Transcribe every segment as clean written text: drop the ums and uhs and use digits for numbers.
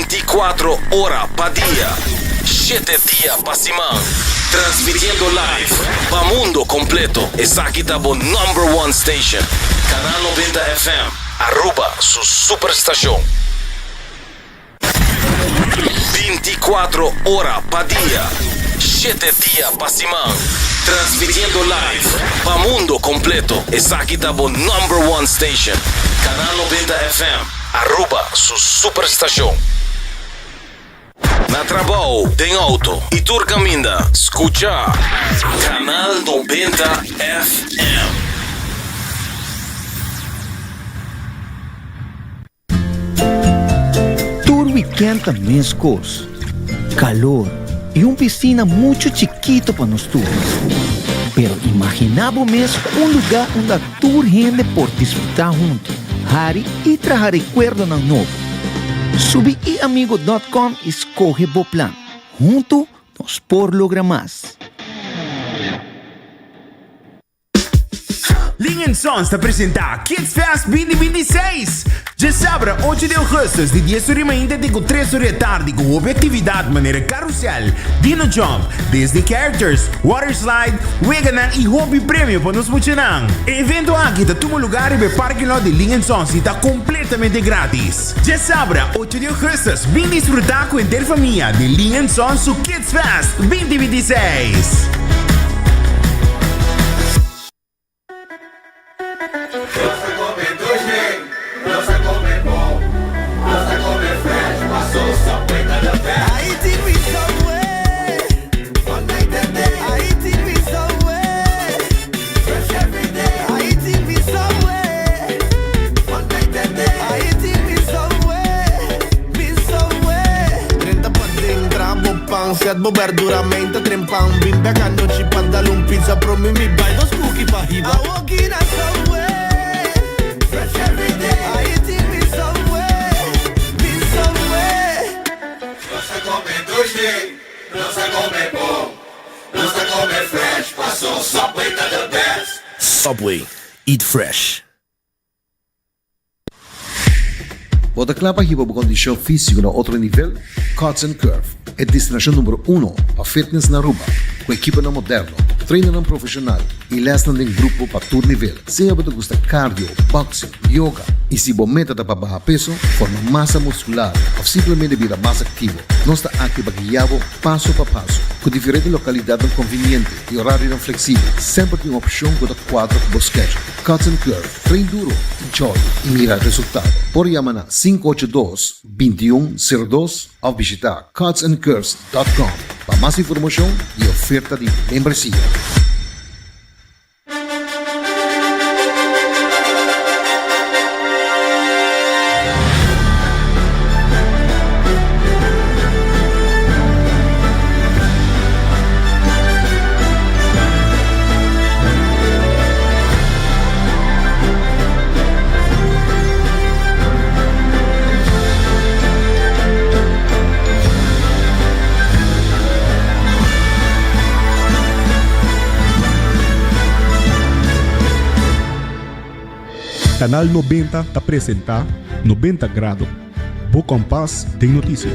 24 horas pa' día, 7 días pa' semana. Transmitiendo live pa' mundo completo. Es aquí tabo number one station. Canal 90 FM. Aruba, su superestación. 24 horas pa' día, 7 días pa' semana. Transmitiendo live pa' mundo completo. Es aquí tabo number one station. Canal 90 FM. Aruba, su superestación. Na trabajo, tem auto e tur caminda, escucha Canal 90 FM. Tour weekend também escos, calor e piscina muito chiquito para nós tour. Pero imaginamos mesmo lugar onde a tour rende por desfrutar junto, hari e trazer recuerdo ng novo. Subi iamigo.com e escoge o plan. Junto, nós por lograr mais. Linha Sons te apresenta Kids Fest 2026. Já sabe, 8 de agosto, de 10 horas da manhã até 3 horas da tarde, com atividade maneira carrossel, dino jump, Disney characters, water slide, weganan e hobby prêmio para nos funcionar. Evento aqui está todo lugar e o parque lot de Linha Sons está completamente grátis. Já sabe, 8 de agosto, vem desfrutar com a família de Linha Sons o Kids Fest 2026. Bo verduramente trempan bimbe cannoci pantalon pizza pro me buy those cookie pa hiba I walk in a subway fresh every day I eat me somewhere Não se come 2D, não se come bom, não se come fresh, passou Subway tá the best. Subway, eat fresh. Bota clapa hiba por condição física no outro nível, Cuts and Curve é destinação número 1 para fitness na Aruba, com equipa na moderno, treino profissional e lesson em grupo para todo nível. Se você gosta cardio, boxing, yoga e se você meta para baixar peso, forma massa muscular ou simplesmente vira mais ativo, nós estamos aqui para guiar passo a passo, com diferentes localidades convenientes e horários flexíveis, sempre tem uma opção com o quadro para o schedule. Cuts and Curve, treino duro, enjoy e mira resultado. Por chamar 582-2102 ou visitar cutsandcurves.com para mais informação e oferta de membresia. Canal 90 te apresenta 90 Grado. Bo Compás tem notícia.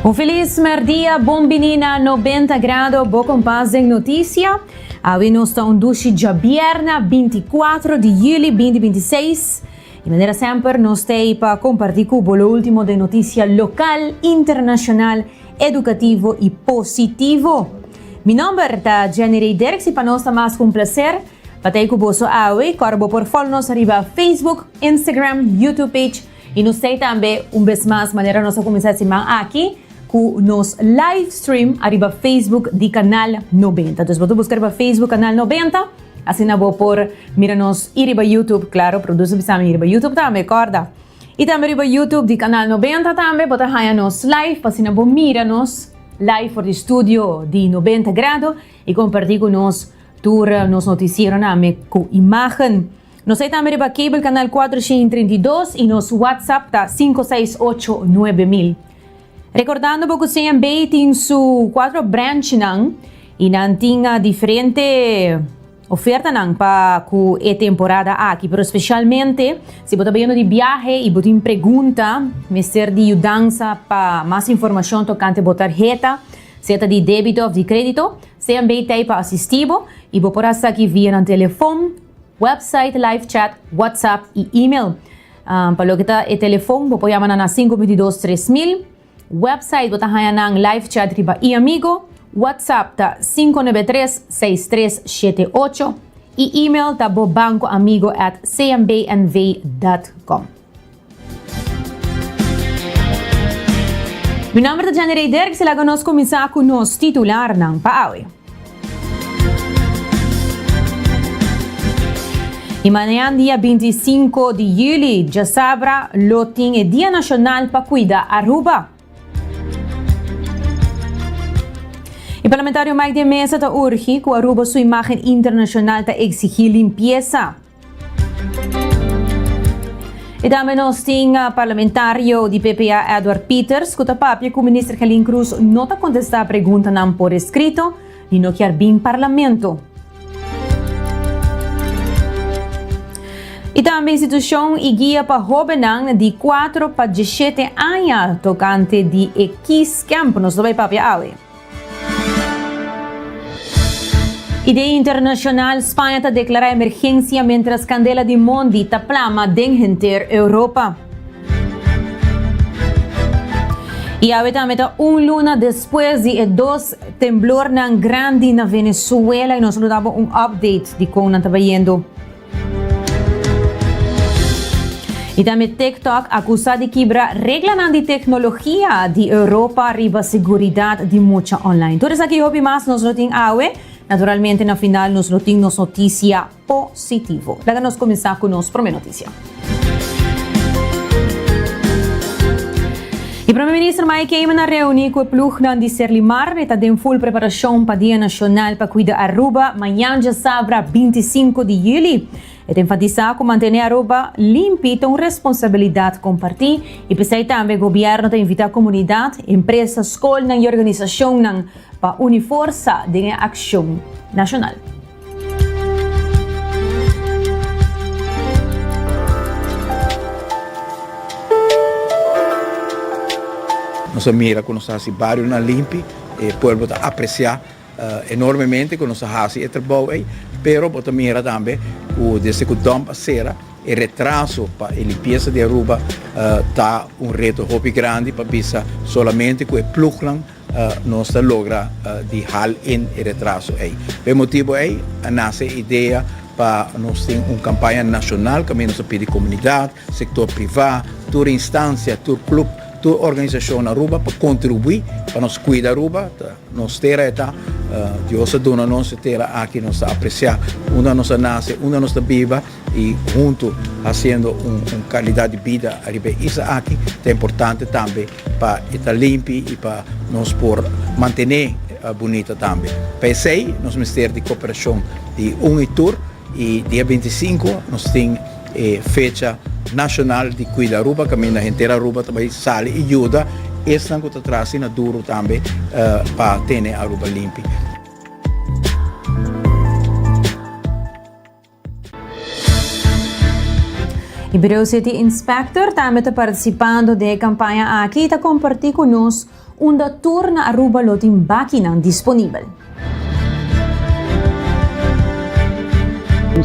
Um feliz merdia, bom menina, 90 graus, bom compás em notícia. Hoje nós estamos dushi dia viernes 24 de julho 2026. De maneira sempre, nós temos para compartilhar com o último de notícia local, internacional, educativo e positivo. Meu nome é Jenny Derks e para nós é mais um prazer. Patei com você hoje, corbo por follow nos arriba Facebook, Instagram, YouTube page e nos tem também vez mais maneira nós começar a semana aqui com nos live stream arriba Facebook de canal 90. Então, você buscar para Facebook canal 90, assim na vou por mira nos arriba YouTube, claro, produz bisami arriba YouTube também, corda. E também arriba YouTube de canal 90 também, bota raia nos live, para assim na vou mira nos live for the studio de 90 graus e compartilhar com nós tour nos noticiero name com imagem. Nós temos também arriba cable canal 432 e nos WhatsApp tá 5689000. Recordando que o CMB tem su 4 branch nang e não tinha diferente oferta nang para com a temporada aqui, pero especialmente se você está de viagem e você tem pergunta, mestre de ajudança para mais informação tocante a tarjeta, seja de débito ou de crédito, CMB tem para assistir e você pode aqui via no telefone, website, live chat, WhatsApp e e-mail. Para o que está o telefone, você pode chamar na 522-3000. Website bota haya nang live chat riba e amigo, WhatsApp ta 593-6378 e email ta bobancoamigo@cmbnv.com. Meu nome é Jenny Derks e lá nós começar com nos titular ng paawi. E amanhã, dia 25 de julho, já sabra, loting é Dia Nacional para Cuidar Aruba. O parlamentário Mike de Mesa está urge que Aruba sua imagem internacional está exigir limpeza. E também nós temos parlamentário de PPA Edward Peters que está papia que o ministro Helene Cruz não está contestar a pergunta não por escrito e não quer vir parlamento. E também a instituição e guia para jovens de 4 para 17 anos tocante de X Camp, nós vai papia hoje. E de internacional, Espanha está declarando emergência mientras candela de Mondi está plama dentro Europa. E hoje também está luna depois de 2 temblor grande na Venezuela e nós damos update de como está vendo. E também TikTok acusado de quebrar regras de tecnologia de Europa arriba seguridade de muita online. Todos aqui hobby mais nós não tem hoje. Naturalmente, na final, nós não temos notícia positiva. Lá nós começar com nossa primeira notícia. O primeiro-ministro Mike Eyman reuniu com o plugnan de Serlimar e está em full preparação para o Dia Nacional para Cuidar Aruba, amanhã já sábado 25 de julho. Ele enfatizar que manter Aruba limpa é uma responsabilidade compartilhada e precisa também o governo invitar a comunidade, empresas, escolas e organizações para unir força de ação nacional. Nossa mira que nós fazemos barulho na limpe, e o povo aprecia enormemente que nós fazemos esse trabalho, pero bota mira também o desde que o dump sera e retraso para a limpeza de Aruba tá reto muito grande para bisa solamente com o pluglan nós logra de hal in e retraso aí. Por motivo aí nasce a ideia para nós ter uma campanha nacional que nós pedimos comunidade, setor privado, toda instância, todo clube, toda organização na Aruba para contribuir para nós cuidar da Aruba, nós ter eta Deus dona nós ter aqui nós apreciar, uma nossa nasce, uma nossa viva e junto fazendo uma qualidade de vida arriba isso aqui é importante também para estar limpo e para nós por manter bonita também. Para isso aí, nós ministério de cooperação de Unitur e dia 25 nós temos fecha nacional de cuidar Aruba, que a gente Aruba também sale e ajuda essa que está trazendo duro também para ter Aruba limpa. O Bureau City Inspector também está participando da campanha aqui e está compartilhando conosco unda tour na Aruba loting bakinan disponible.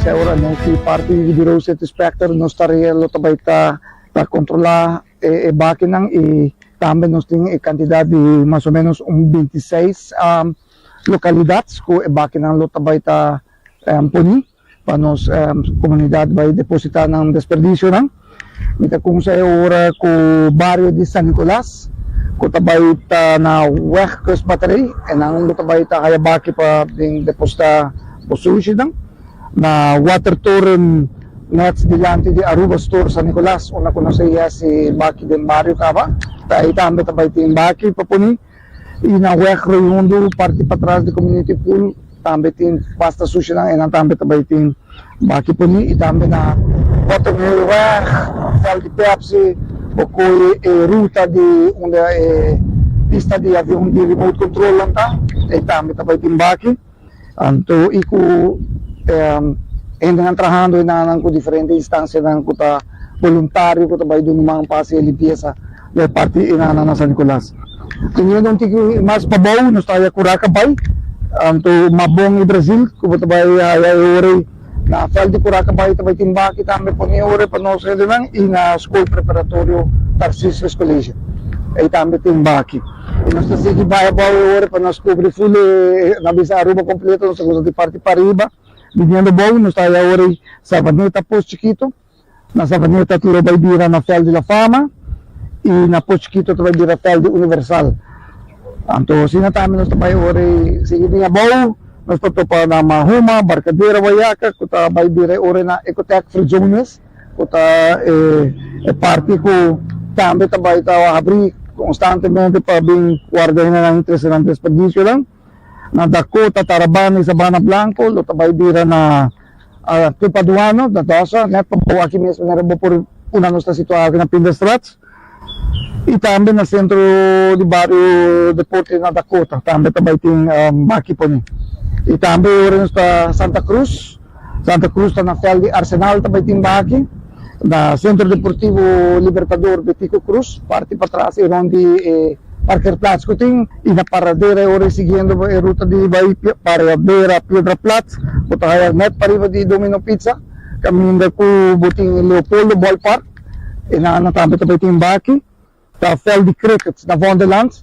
Sa ora no ki party di biro set inspector no staria lo tabay ta controla bakinan tambe nos ting cantidad de más o menos 26 localidades ko bakinan lo tabay ta puni panos komunidad bay deposita ng desperdicio nang mita kung sa ora ko barrio de San Nicolas ko tabay ta na West Battery enang lo tabay ta kaya baki pa ding deposita posushi nang na water torrent nets delante di Aruba Store San Nicolas una ko na sa iya si Baki den Mario Cava ta itambe tabay ting Baki papuni ina wek royundo parti patras di community pool tambe ting pasta sushi lang enang tambe tabay ting Baki puni itambe na water wek fal di Pepsi o ko ruta di una pista di avion di remote control lang ta itambe tabay ting Baki anto iku endan trabajando en diferentes instancias ng kuta voluntario kuta bay dun mga pasi limpieza de parte inana na San Nicolas. Tinyo dong tiki mas pabaw nos tayo kuraka bay anto mabong i Brazil kuta bay ore na fel di kuraka bay tabay timba kita me poni ore panos nang ina school preparatorio Tarsis Escolation. Ay tambe timbaki. Nos sige bay ore panos cobre full na bisa Aruba completo sa di parte pariba. Viniendo bom, nos está ahora sa Baneta Post Chiquito, na sa Baneta Turo Baibira na Fel de la Fama, y na Post Chiquito to Baibira Fel de Universal. Anto, sinatami nos tapay ahora, sige niya bom, nos totopa na Mahuma, Barcadera, Wayaka, kuta Baibira ahora na Ecotech Free Zones, kuta party ko, tambe tabay tawa abri, constantemente pa bing guarda na ng interest ng desperdicio lang, na Dakota, Tarabani, Sabana Blanco, lo tabay bira na Tupaduano, na Tosa, net pabawaki mesmo na rabo por una nos ta situado na Pindestrats. E tambe na centro di barrio Deporte na Dakota, tambe tabay ting Baki po ni. E tambe ora nos ta Santa Cruz ta na Fel di Arsenal tabay ting Baki, na Centro Deportivo Libertador Betico Cruz, parte pa atrás e rondi Parker Platz kuting ina paradera ore siguiendo ruta di Bahia Paradera Piedra Platz utaya net pariba di Domino Pizza caminda ku buting Leopoldo Ballpark ina natambe tabay timbaki ta Fel di Crickets na Wonderlands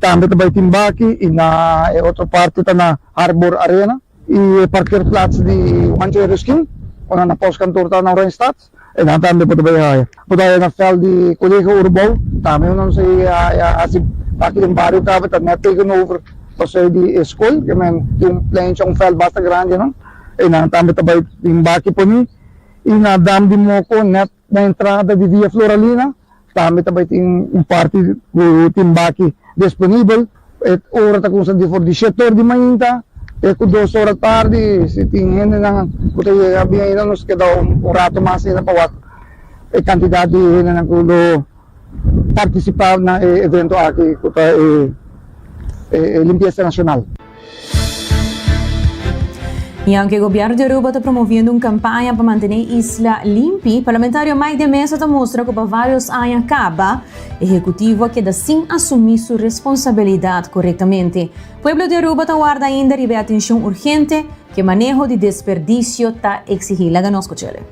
tambe tabay timbaki ina otro parte ta na Harbor Arena e Parker Platz di Juancho Erskine una na post kantor ta na Randstad natambe po tabay haya utaya na Fel di Colegio Urbao tama yun sa asib Baki ng barrio kapit at na-taken over pa sa di school kaya yung plane siyang Fel basta grande no natambit tabay yung Baki po ni inadam din mo ko net na entrada di Via Floralina tambit tabay yung party team Baki disponible at oras kung sa di for di 7 di mainta ko 2 oras tarde si tingin na kutay abiyay na nos kada orato mas na pawat kantidad di na kulo participar na evento aqui kuta limpieza nacional. E anche o governo de Aruba está promovendo uma campanha para manter a isla limpa. Parlamentário Mike de Mesa está mostrando que vários anos acaba, executivo que dá sim assumir sua responsabilidade corretamente. O povo de Aruba está guarda ainda e atenção urgente que manejo de desperdício está exigido. Da nosso Chile.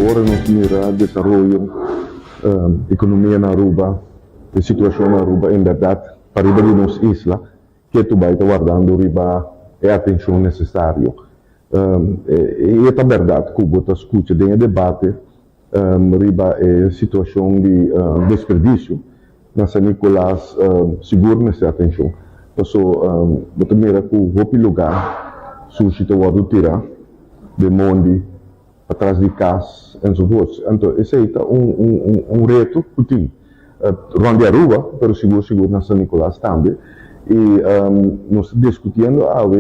Ahora nos mira desarrollo, economia na Aruba, a situação na Aruba, em verdade, para riba de nossa isla, que tu vai estar guardando riba a atenção necessária. E é a verdade que você escuta dentro do debate, riba a situação de desperdício, na San Nicolás, seguro nessa atenção. Então, você mira que o lugar, sushi te guarda tirar, de monde, atrás de casa, e so forth. Então, esse é reto que tem. Ronde Aruba, pero seguro na San Nicolás também. E nós discutindo o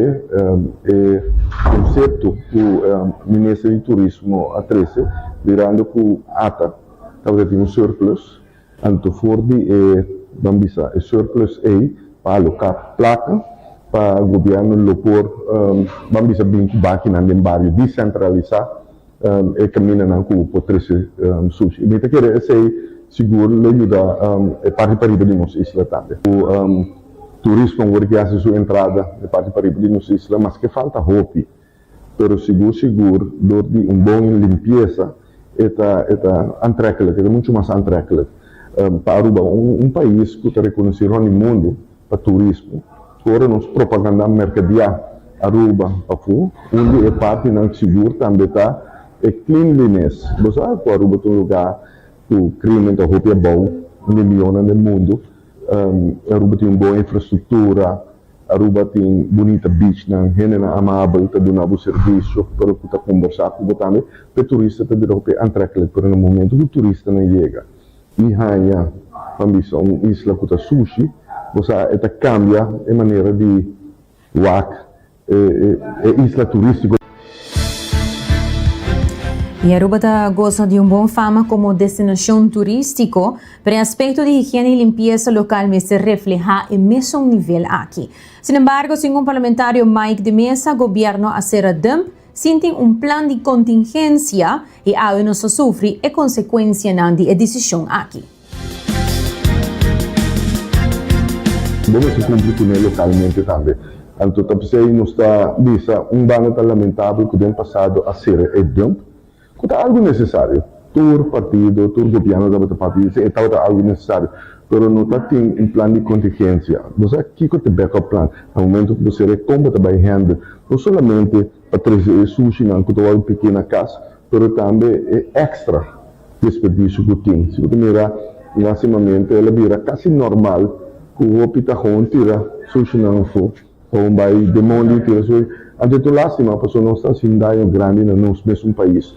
conceito que o Ministro de Turismo a 13, virando que o ATA, talvez tem surplus, então for de bambisa, o surplus é para alocar placa, para o governo lopor, bambisa bem que baki na barrio descentralizar, e caminha na cu por 13 sushi. E me quer esse seguro le ayuda a parte para de nos isla também. O turismo agora que hace sua entrada de parte para de nos isla, mas que falta hope. Pero seguro, door die een bom limpeza, é aantrekkelijk, é muito mais aantrekkelijk. Para Aruba, país que está reconhecido no mundo para turismo, agora nós propaganda mercadear Aruba, onde é parte não seguro também está é cleanliness. Você sabe que Aruba é um lugar que o crime está é bom, milhões no mundo. Aruba tem uma boa infraestrutura. Aruba tem bonita beach, gente amável, está dando serviço, para que está conversar com também. O turista está dando aantrekkelijk, pero no momento que o turista não chega, e há uma isla que está sushi, você cambia a maneira de isla turística. E Aruba goza de boa fama como destinação turístico, pero aspecto de higiene e limpeza local se refleja em mesmo nível aqui. Sin embargo, segundo o parlamentário Mike de Mesa, o governo a ser dump, sentem plan de contingência e a não se sofre a consequência de decisão aqui. Vamos se cumprir com ele localmente também. Então, talvez não está dizendo banho lamentável que tem passado a ser dump. É algo necessário. Todo partido, todo governo da partido, é algo necessário. Mas não tem um plano de contingência. Você aqui tem backup plan. No momento que você recompra vai render, não somente para trazer sushi, não, que uma pequena casa, mas também é extra desperdício que tem. Se você mirar, maximamente, ela vira quase normal, que o pitahon tira sushi não for, ou vai demônio tira sushi. Antes de lástima, a pessoa não está assim, grande no mesmo país.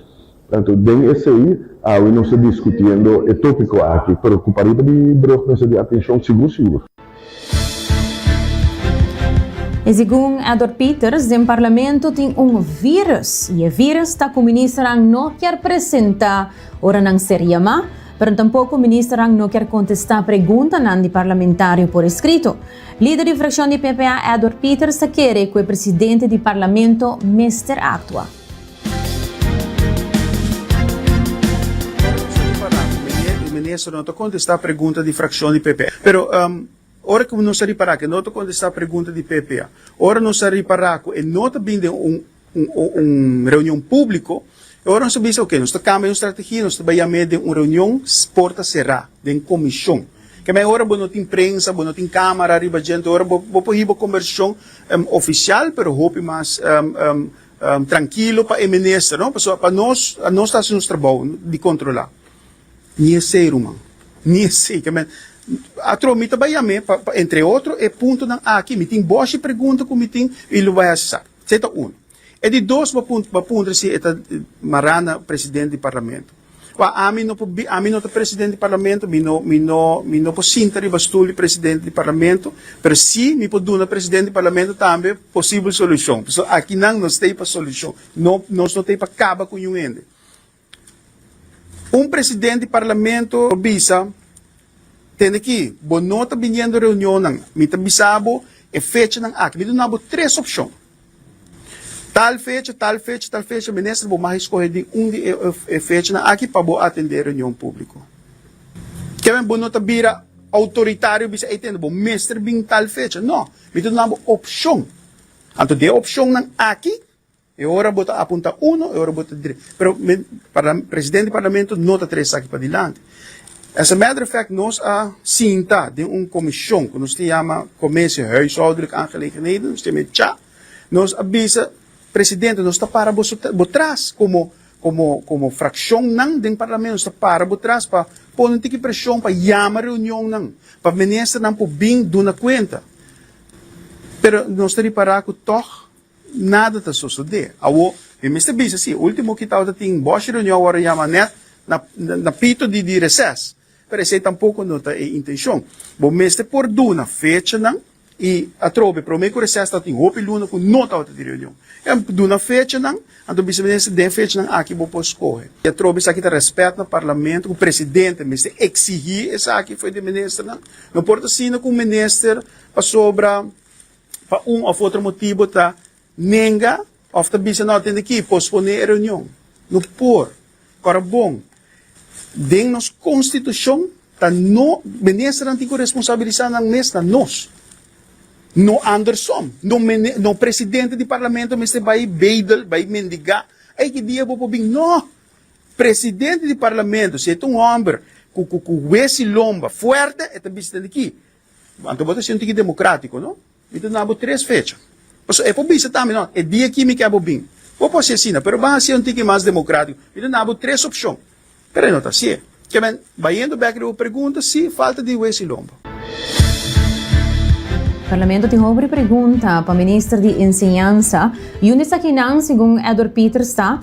Portanto, desse aí, não se discutindo é tópico aqui, mas o pariba de broco de atenção seguro. E segundo Edward Peters, o parlamento tem vírus, e o vírus está com o ministro não quer apresentar ora não seria má, mas tampouco o ministro não quer contestar perguntas do parlamentário por escrito. Líder de fração de PPA, Edward Peters, quer que o presidente do parlamento mestre atua. Ministro não está contestar a pergunta de fração de PPA. Pero, ora que não se reparar que não está contestar a pergunta de PPA, ora não se reparar que não está vindo reunião pública, ora não se diz o que, não está cambiando estratégia, não está bem uma reunião porta cerrada, de comissão. Que mais ora não tem prensa, não tem câmara, arriba gente, ora vou uma conversão oficial, pero hope mais tranquilo para o ministro, não? Para nós está sendo trabalho de controlar. Não sei, irmão. Não sei. A tromita vai entre outros, é ponto aqui. Me tem boas perguntas que me tem, ele vai acessar. Certo? E de dois, para ponto, se é Marana, presidente do parlamento. A mim não é presidente do parlamento, me não posso sentar e bastulho presidente do parlamento, mas se me pode dar presidente do parlamento também, possível solução. Aqui não tem para solução. Nós não tem para acabar com o ende. Presidente do parlamento bisa tem aqui, não está vindo reunião não, me está bisabo é fecha não aqui, me dá três opções. Tal fecha, o ministro vou mais escolher de fecha não aqui para atender reunião pública. Que bem, não está vira autoritário bisa entende, bom mestre bem tal fecha, não, me dá opção. Então de opção não aqui e ora bota apunta uno, e ora bota direito. Pero para o presidente do parlamento não está três aqui para diante. As a matter of fact, nós cinta de comissão, que nós chama Commissie Huishoudelijke Aangelegenheden, nós temos nós avisa presidente, nós está para trás, como fração não do parlamento, nós está para trás, para pôr um tique pressão, para chamar reunião não, para o ministro não pode vir dar conta. Pero nós temos para que toch nada está sucedendo. O ministro disse assim, o último que estava tendo boa reunião agora chama net na pito de recesso. Pero esse tampouco não está em intenção. O ministro por duna fecha não e a trobe para o meio que o recesso está tendo roupa e luna com não está de reunião. É duna fecha não, então o vice-ministro de fecha não aqui vou escolher. E a trobe isso aqui está respeito no parlamento, o presidente ministro exigir isso aqui foi do ministro não. Não importa se com o ministro para sobra para ou outro motivo tá nenga, of the bisa não tem aqui, posponer a reunião. No por, para bom. Den nos constituição, ta no, minister ang tigo responsabilidade ng mes na nos. No Anderson, no presidente do parlamento, Mr. Bay Beidel, Bay Mendiga, ay que dia po bing, no, presidente do parlamento, se é um homem com esse lomba forte, é também está aqui. Então, você é um tigre democrático, não? Então, não há 3 fechas. É por isso também, não? É dia que me quer bobinho. Vou pode ser assim, mas vai ser um tigre mais democrático. Então, não há 3 opções. Pero não está assim. Que bem, vai indo back a pergunta se falta de esse lomba. O Parlamento tem uma pergunta para o Ministro de Enseñanza e onde está aqui, segundo Edward Peters, está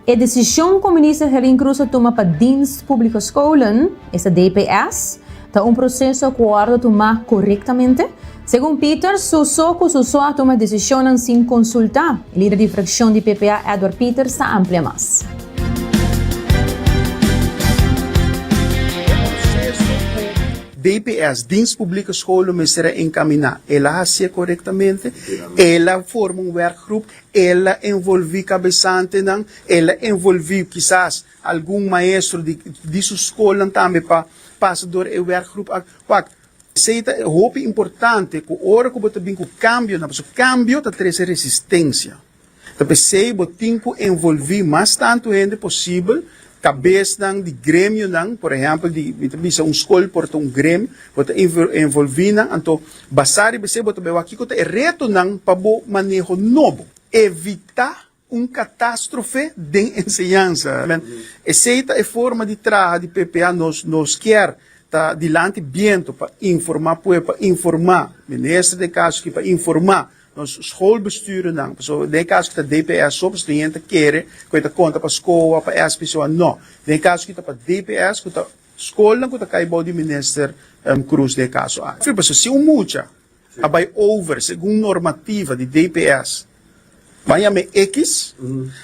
a decisão que o Ministro Helene Cruz toma para Dienst Publieke Scholen, essa DPS, está um processo que o órgão toma corretamente. Segundo Peters, o SOA toma decisão sem consultar. O líder de fração de PPA, Edward Peters, está amplia mais. DPS, Dienst Publieke Scholen, me será encaminhar. Ela hace corretamente, ela forma werkgroep, ela envolve cabeçante, ela envolve quizás algum maestro de sua escola também para passar por a werkgroep. Seita é roupa importante, que hora que você vem com cambio, o cambio está traz resistência. Então, você tem que envolver mais tanto gente possível, cabeça de grêmio, por exemplo, de escola porta grêmio, você envolver, então, basari, você bota bem aqui, que é reto para o manejo novo, evitar catástrofe de enseñanza. Essa é a forma de trabalhar de PPA, nos quer tá dilante viento para informar, ministro de caso que para informar nos schoolbesturen dan. So, de caso que a DPS op, se cliente quer, que a conta para escola, para as pessoas, não. De caso que a DPS, que a escola, que a caibo de minister Cruz de caso. Se mucha, vai over, segundo normativa de DPS, vai me X,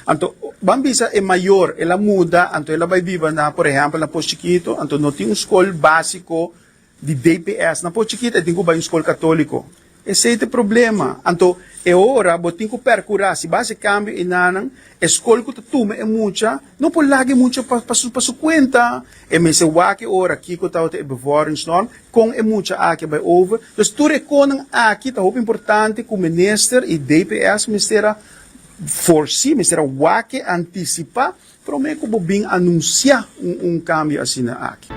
então, bambisa é maior, ela muda, então ela vai viver na, por exemplo, na Posto Chiquito, então não tem escola básico de DPS, na Posto Chiquito tem que ir escola católico. Esse é o problema. Então, é hora, você tem que percurar, se base cambio e nanang, escola que tu é muita, não pode lagi muita para sua conta. É mas wake hora aqui que tá o bevaringsnorm, com é muita aqui vai over. Então, tu reconhece aqui tá muito importante que o minister e DPS ministera for si, ministera wake antecipa, para o meio que o bem anunciar cambio assim aqui.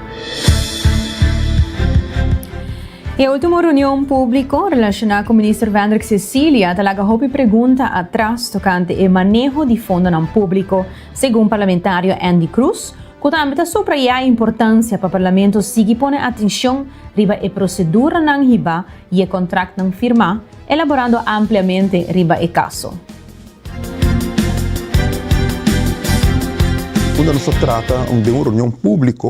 E a última reunião pública relacionada com o ministro Vendrik Cecilia talaga houve pergunta atrás tocante o manejo de fundo não público, segundo o parlamentário Andy Cruz, que também está subrayar a importância para o parlamento seguir pondo atenção riba a procedura não riba e o contrato não firmar, elaborando ampliamente riba o caso. Quando se trata de uma reunião pública,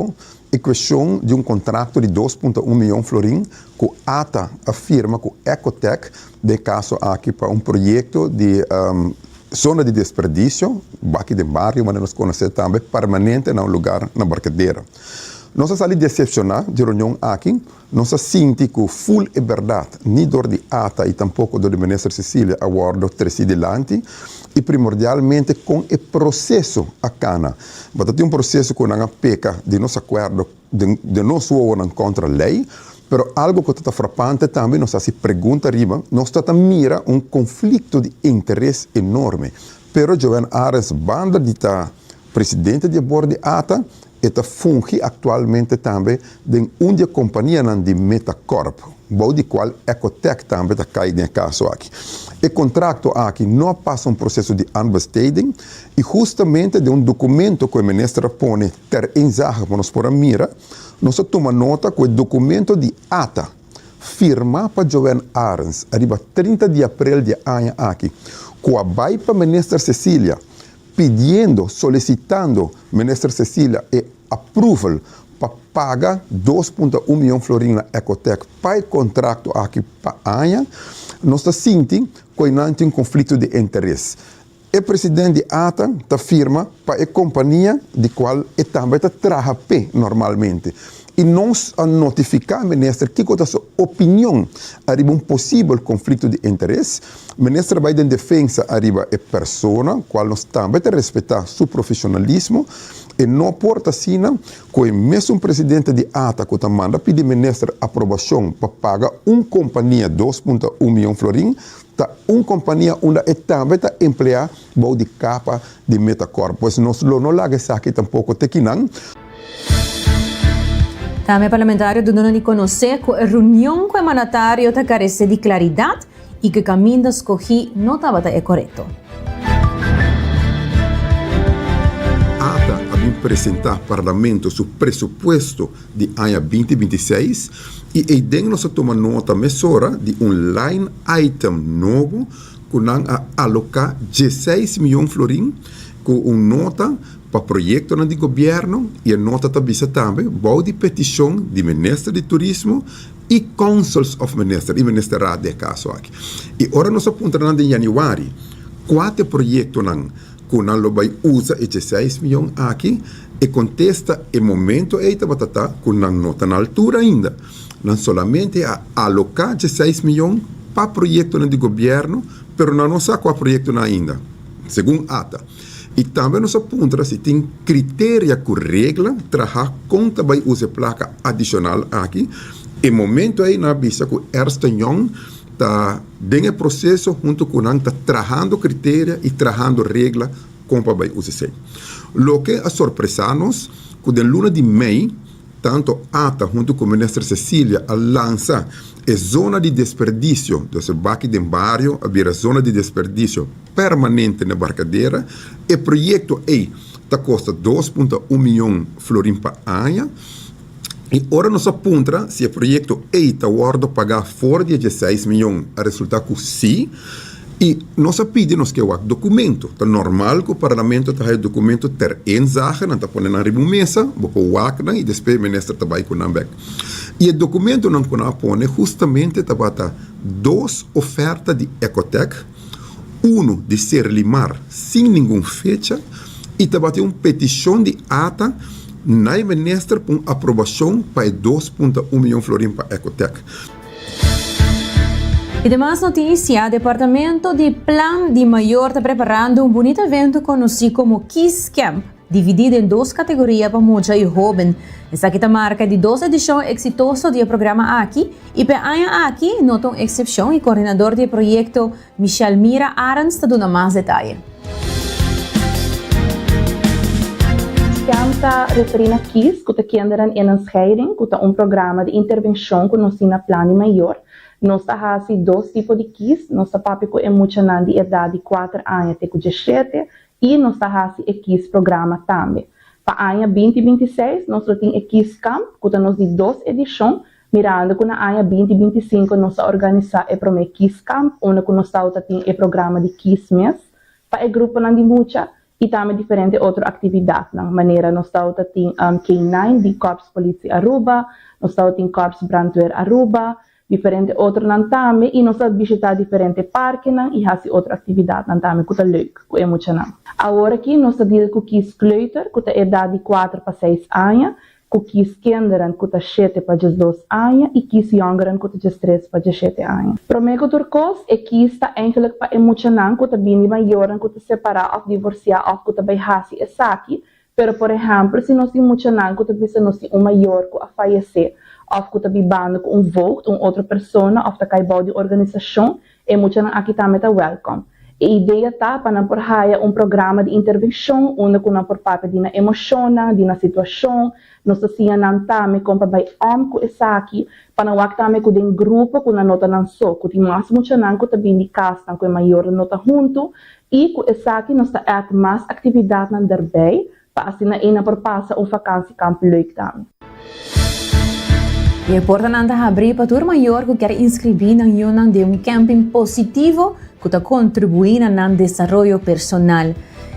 a questão de contrato de 2,1 milhões de florins que ATA afirma que Ecotec, de caso aqui para projeto de zona de desperdício, aqui de bairro, mas nós conhecemos também, permanente em lugar na Barcadeira. Nós saímos decepcionados de reunião aqui, nós sentimos que full é verdade, nem dor de ATA e tampouco do ministro Cecília aguardo três delante, e primordialmente com o processo a cana. Mas tem processo que não peca de nosso acordo, de nosso ouro contra a lei, mas algo que está frappante também, nós se pergunta riba, nós está mira conflito de interesse enorme. Pero Joan Arens Banda, de presidente de bordo de ATA, está funge atualmente também de uma companhia de Metacorp, de qual Ecotec também está caindo em caso aqui. O contrato aqui não passa processo de unbesteding e justamente de documento que o ministro põe ter enzaga para nós por a mira, nós tomamos nota que o documento de ATA firma para Joan Arens, arriba 30 de abril de ano aqui, que vai para a ministra Cecília, pedindo, solicitando ministra Cecília e approval para pagar 2,1 milhões de florins na Ecotec para o contrato aqui para a ANHA, nós sentimos que não tem conflito de interesse. O presidente de ATA afirma para a companhia de qual também trabalha normalmente. e nós a notificar o ministro que a sua opinião arriba possível conflito de interesse. O ministro vai em defesa arriba a pessoa, qual nós também tem que respeitar seu profissionalismo, e não porta assim que o mesmo presidente de ATA que manda pedir ministro aprovação para pagar companhia 2,1 milhão florim, companhia onde também está emplear de capa de Metacorp. Pois nós não laga aqui tampouco tequinan. Também parlamentar do dono de conhecer que a reunião com o mandatário está carece de claridade e que o caminho escolhido não estava correto. ATA havia apresentar ao parlamento seu pressuposto de ano 2026 e aí nós toma nota mesura de line item novo que não alocar 16 milhões florim com nota para projeto de governo e a nota também vai de petição de ministro de turismo e councils of minister e ministerado de caso aqui. E agora nós apontamos em janeiro 4 projetos que não vai usar 16 milhões aqui e contesta o momento aí que não nota na altura ainda. Não somente a alocar 16 milhões para projeto de governo, mas não sabe qual projeto ainda, segundo ATA. E também nós apontamos se tem critério com regra, trabalhar conta vai usar placa adicional aqui. E momento aí na vista que Ernst & Young está dentro do processo junto com nós, está trabalhando critério e trabalhando regra como vai usar. O que a surpresa-nos, que na luna de maio, tanto ATA junto com a ministra Cecília lança a zona de desperdício, então aqui dentro do bairro havia a zona de desperdício permanente na barcadeira, e o projeto aí está custa 2,1 milhão florim para ano, e agora nós apontamos se o projeto aí está guarda pagar fora de 16 milhões, a resultar que sim. E nós pedimos que o documento, é normal que o parlamento tenha o documento ter enzagem, não está pondo na mesa, o WACNA e depois o ministro trabalha com o E o documento não põe justamente para 2 ofertas de Ecotec, de ser limar sem nenhuma fecha, e também uma petição de ATA na ministra para aprovação para 2,1 milhão florim para Ecotec. E demais notícia, o Departamento de Plan de Maior está preparando bonito evento conhecido como Kiss Camp, dividido em 2 categorias para moça e jovem. Essa aqui é a marca de 2 edições exitosas do programa aqui, e para ano aqui, nota uma exceção, e coordenador do projeto, Michelle Mira Arens, está dando mais detalhes. Está referindo a KISS, que está em een scheiding, que é programa de intervenção que nós temos na Plan de Maior. Nós temos 2 tipos de KISS, nós temos é muito de idade de 4 anos até 17 e nós temos o KISS programa também. Para o ano 2026, nós temos o KISS Camp, que nós temos 2 edições, mirando que no ano 2025 nós organizamos o primeiro KISS Camp, onde nós temos o programa de KISS mês, para o grupo de mucha e também diferentes outras atividades. De maneira, nós temos K9 de Corps Polícia Aruba, nós temos Corps Brandweer Aruba, diferente outro também e nós vamos visitar diferentes parques e fazer outra atividade também que é leuk, que é muito não. Agora aqui nós temos o KISS Kleuter, que é idade de 4 para 6 anos, o KISS Kinderen, que é 7 para 12 anos e KISS Jongeren, que é 13 para 17 anos. Para mim, o turcos é KISS está eigenlijk para emocionar, que é bem maior, que é separar ou divorciar ou que é bem fazer essa aqui, pero por exemplo, se nós emocionar, que é nós temos maior que a falecer, ou que está bibando com voto, outra pessoa, ou que está de organização, é muito aqui também está welcome. A ideia está para por um programa de intervenção, onde nós por parte de emoção, de situação, nós temos também como para com essa aqui, para nós também com um grupo, com a nota não só, com mais muito não, com também de casa, com a maior nota junto, e com essa aqui nós temos mais atividade na daarbij, para assim na por passar vacância campo leuk também. E é importante abrir para a turma maior que quer inscrever na união de camping positivo que está contribuindo no desenvolvimento personal.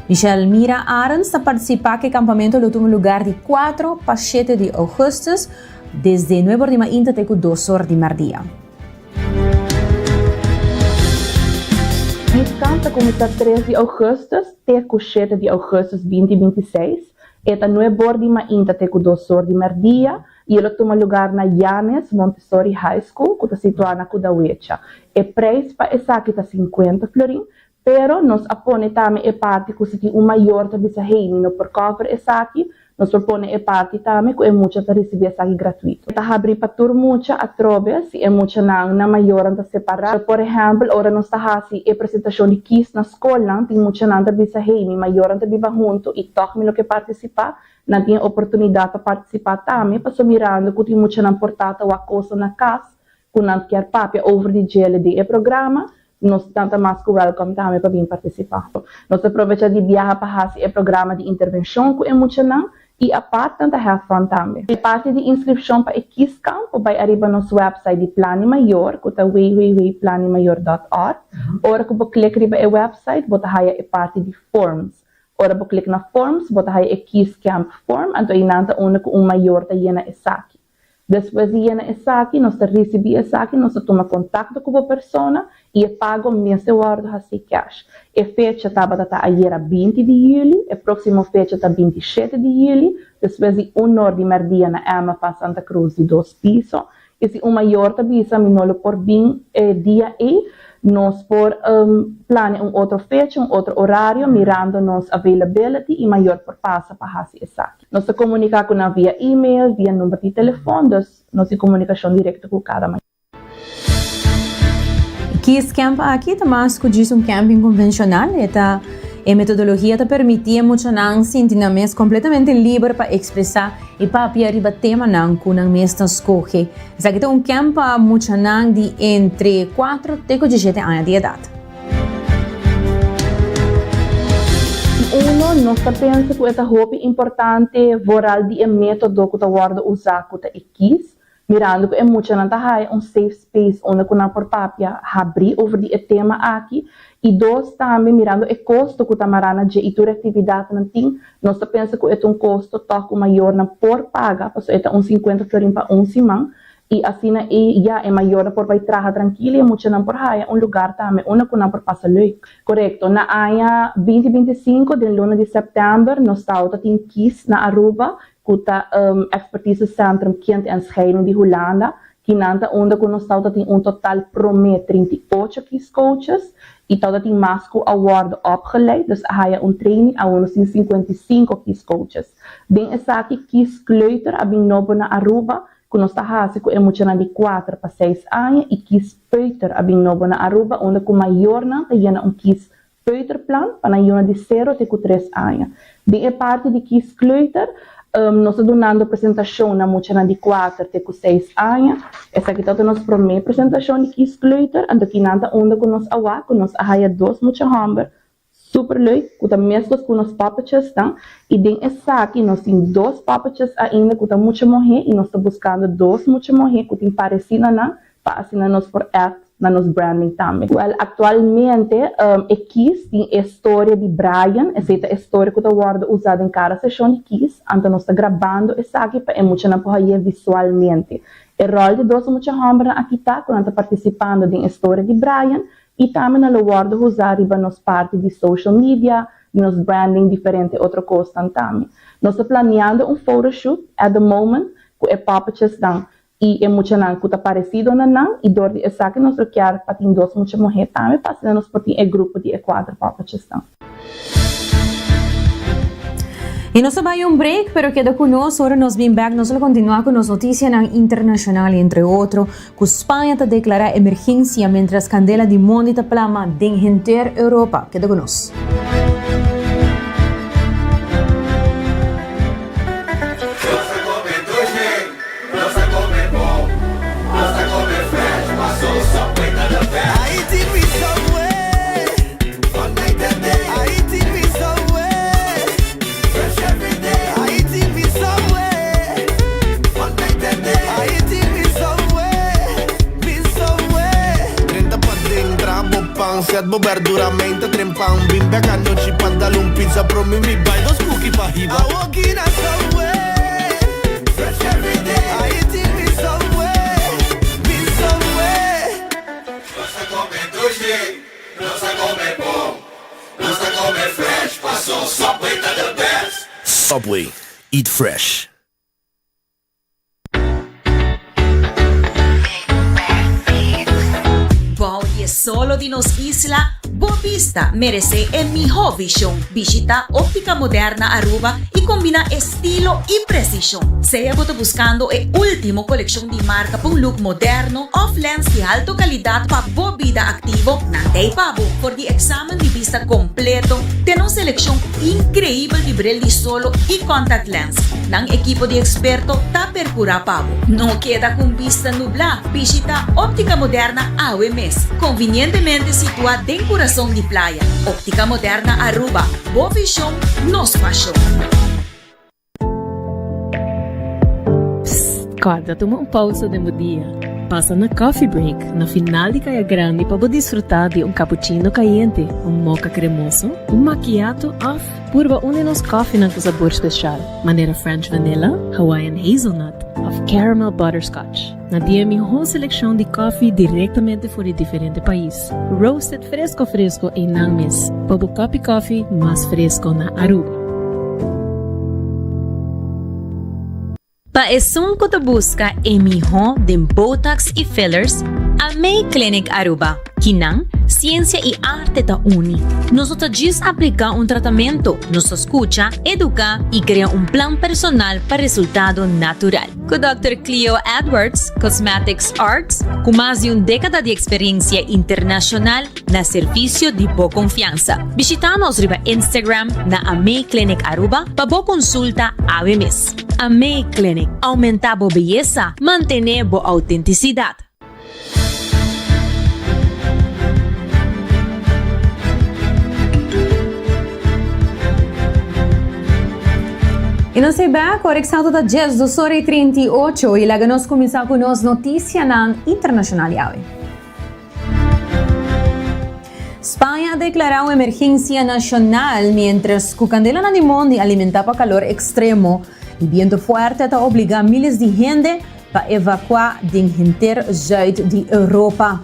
Michelle Mira Arens está participando do acampamento no último lugar de 4 para 7 de agosto, desde 9 de manhã até 2 horas de mardia. Esse campo começa 3 de agosto até 7 de agosto 2026. Eta não é bordi ma inta te ku dosor de merdia, e ele toma lugar na Yanes Montessori High School, que está situada na Kudawecha. E preço para essa aqui está 50 florin, pero nos apone também a parte que se tem o maior da bisa heini no por cover essa aqui, nos propone a parte também que é muita para receber essa aqui gratuito. Está abrir para tur muita a trobe, se é muita na maior anda separada. Por exemplo, ora nos está assim a apresentação de kiss na escola, tem muita na bisa heini, maior anda viva junto e toque me lo que participar. Não tinha oportunidade para participar também, para mirando que tem muita na portada ou a coisa na casa, que não quer papel over de gel de programa, nós tanto mais que welcome também para vir participar. Nós aproveitamos de viajar para fazer o programa de intervenção que é muito não, e a parte tanto have fun também. A parte de inscrição para o KISS Camp, vai arribar no nosso website de Plano Maior, que é www.planomaior.org. Ora que você clica no website, você vai a parte de forms. Ora, você clica na forms, você vai a KISS Camp form, então inanta um maior da llena essa aqui. Depois de llena essa aqui, nós recebemos essa aqui, nós toma contato com a pessoa e pago mês de guarda assim cash. A fecha estava a 20 de julho, a próxima fecha está 27 de julho, depois de hora de merdia na Ama para Santa Cruz de 2 pisos, e se maior da bisa, minolo por bem dia e nós por plane outra fecha, outro horário, mirando nos availability e maior por passa para fazer essa aqui. Nós comunicamos com via e-mail, via número de telefone, nós comunicação direta com cada manhã. KISS Camp aqui também diz camping convencional, esta metodologia te permite muito não sentir mês completamente livre para expressar e para arriba tema não com não mês não escolhe. Essa aqui é camp muito não de entre 4 e 17 anos de idade. Nós pensamos que é importante voral de método que está usar que é KISS. Mirando que é muito não tá safe space onde que não por papia abrir over de tema aqui e dois também mirando o custo que tá marana de e tua atividade não tem nós pensa que é custo toque maior na por paga porque é 50 florin para semana e assim e já é maior por vai trabalhar tranquilo e muito não por haia lugar também onde que não por passa leuk correto na aia 2025 de luna de setembro nós tá tem KISS na Aruba kuta expertise centrum kind en scheiding de Holanda, que nanta onde que nós tem total prome 38 KISS coaches e tal tem masco award opgeleid, dus hij training a ons 55 KISS coaches. Den essa aqui KISS kleuter a nobo na Aruba, que nós hasi ko emocional de 4 para 6 anos e KISS peuter a nobo na Aruba, onde que maior na tem KISS peuterplan para na de 0 até 3 anos. Den parte de KISS kleuter nós estamos dando apresentação na Muchana de 4 até 6 anos. Essa aqui está a nossa primeira apresentação de KISS Kleuter. Então, aqui nada onde que nós awa, que nós ahaya 2 mucha hamber. Super leuk, que tá mesmo com os papaches, tá? E den essa aqui nós temos 2 papaches ainda, que tá mucha morrer, e nós estamos buscando 2 mucha morrer, que tem parecido na, para assinar nós por app, na nos branding também. Well, atualmente, KISS tem a história de Brian, essa é a história que está usada em cada sessão de KISS, então nós estamos gravando essa aqui para muito não poder visualmente. O rol de 2 mucha hambre aqui está, quando está participando da história de Brian, e também na guarda usar riba nos parte de social media, nos branding diferente, outra coisa também. Nós estamos planeando photoshoot at the moment, com o papaches dan. E é muito não que está parecido na não e dor de essa que nós requer para ter 2 mucha morrer também para nós por ter grupo de 4 papaches dan. E nós vamos break, pero queda conosco, agora nós vamos back, nós vamos continuar com as notícias internacionais, entre outros, que Espanha está declarando emergência, mientras candela de mundo está plama em inteira Europa. Queda conosco. Serbo verduramente trempão bimbe canoci pantalon pizza pro me buy those cookie pa hiba I walk in a subway fresh every day I eat me somewhere Nossa come do jeito, nossa come bom, nossa come fresh, passou só peita the best. Subway, eat fresh. Bawat solo di nos isla, Bovista merece el mejor visión. Visita óptica moderna Aruba y combina estilo y precisión. Sea buscando el último colección de marca para un look moderno, off-lens de alta calidad para vida activo, nandei pabo por el examen de vista completo. Tenemos selección increíble de bril de solo y contact lens. Nang equipo de experto ta percura pabo. No queda con vista nubla. Visita óptica moderna AWMS, convenientemente situada en corazón de playa. Óptica moderna Aruba, Bovisión nos fashion. Acorda, toma pausa de dia. Passa na coffee break, na final de Caia Grande, para desfrutar de cappuccino caliente, mocha cremoso, macchiato off, purva nos coffee com sabor especial. Maneira French vanilla, Hawaiian hazelnut, of caramel butterscotch. Na dia melhor seleção de coffee diretamente fora de diferente país. Roasted fresco em Nangmes. Para o coffee mais fresco na Aruba. Paesung ko to busca emiho de Botox y fillers a May Clinic Aruba. Kinang, ciencia y arte ta uni. Nosotros just aplica un tratamiento, nos escucha, educa y crea un plan personal para resultado natural. Con Dr. Cleo Edwards, Cosmetics Arts, con más de una década de experiencia internacional na servicio de boa confianza. Visitanos riba Instagram na Amei Clinic Aruba para boa consulta AWMS. Amei Clinic, aumenta bo belleza, mantener bo autenticidad. E não sei bem, conexão da 10 do Sore 38 e lá nós começamos com as notícias internacional. Espanha declarou emergência nacional mientras que candela na Dimonde alimentava calor extremo e viento forte está obrigando milhares de gente para evacuar de inteiro zuid de Europa.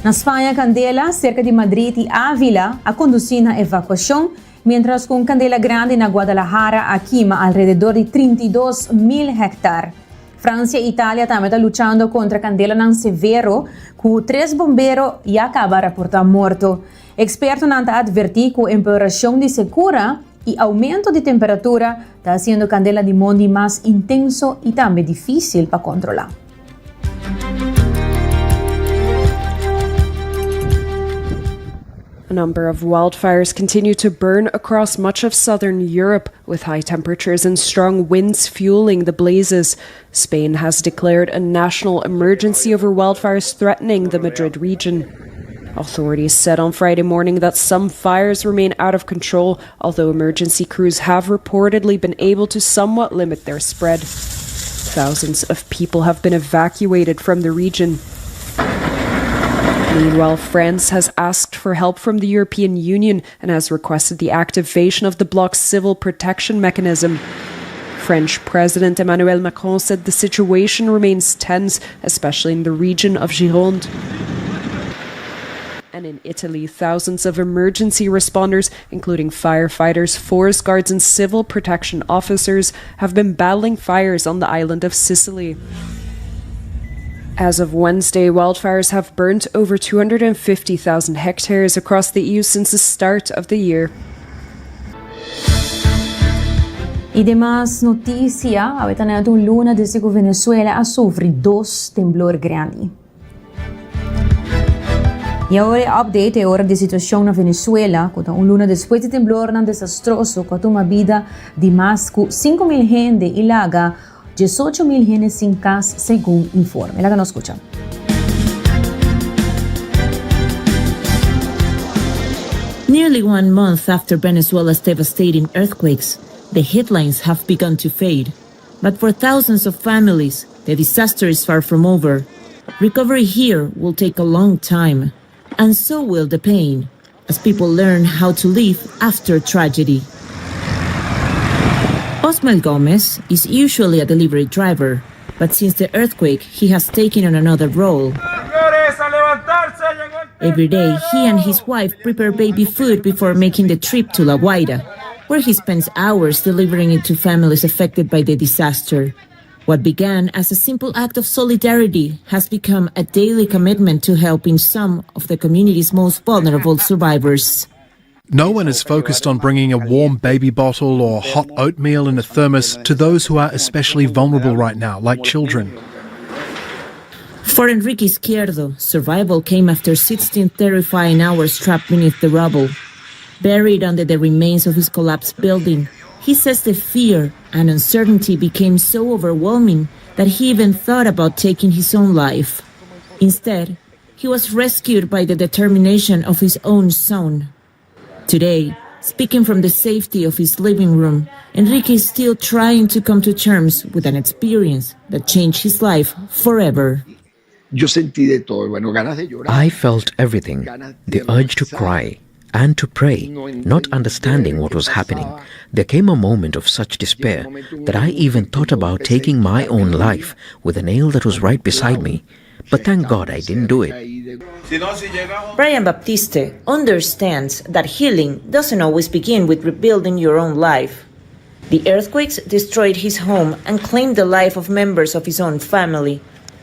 Na Espanha, candela cerca de Madrid e Ávila a conduzir na evacuação, mientras con Candela Grande na Guadalajara queima alrededor de 32.000 hectares. Francia e Itália também estão lutando contra Candela nan Severo, com 3 bombeiros e acaba de reportar morto. Expertos não advertir que a empeoração de secura e aumento de temperatura está fazendo Candela de Monte mais intenso e também difícil para controlar. A number of wildfires continue to burn across much of southern Europe, with high temperatures and strong winds fueling the blazes. Spain has declared a national emergency over wildfires threatening the Madrid region. Authorities said on Friday morning that some fires remain out of control, although emergency crews have reportedly been able to somewhat limit their spread. Thousands of people have been evacuated from the region. Meanwhile, France has asked for help from the European Union and has requested the activation of the bloc's civil protection mechanism. French President Emmanuel Macron said the situation remains tense, especially in the region of Gironde. And in Italy, thousands of emergency responders, including firefighters, forest guards, and civil protection officers, have been battling fires on the island of Sicily. As of Wednesday, wildfires have burnt over 250,000 hectares across the EU since the start of the year. E demais notícia, avete nato luna desde que Venezuela sofre 2 temblor grandi. E agora update é hora de situação na Venezuela, com luna depois de temblor desastroso, com uma vida de mais de 5.000 gente e laga 18.000 gente sem casa, segundo informe. Lá que nós escutamos. Nearly 1 month after Venezuela's devastating earthquakes, the headlines have begun to fade. But for thousands of families, the disaster is far from over. Recovery here will take a long time, and so will the pain, as people learn how to live after tragedy. Osmel Gomez is usually a delivery driver, but since the earthquake, he has taken on another role. Every day, he and his wife prepare baby food before making the trip to La Guaira. where he spends hours delivering it to families affected by the disaster. What began as a simple act of solidarity has become a daily commitment to helping some of the community's most vulnerable survivors. No one is focused on bringing a warm baby bottle or hot oatmeal in a thermos to those who are especially vulnerable right now, like children. For Enrique Izquierdo, survival came after 16 terrifying hours trapped beneath the rubble. Buried under the remains of his collapsed building, he says the fear and uncertainty became so overwhelming that he even thought about taking his own life. Instead, he was rescued by the determination of his own son. Today, speaking from the safety of his living room, Enrique is still trying to come to terms with an experience that changed his life forever. I felt everything, the urge to cry and to pray, not understanding what was happening. There came a moment of such despair that I even thought about taking my own life with a nail that was right beside me. But thank God I didn't do it. Brian Baptiste understands that healing doesn't always begin with rebuilding your own life. The earthquakes destroyed his home and claimed the life of members of his own family.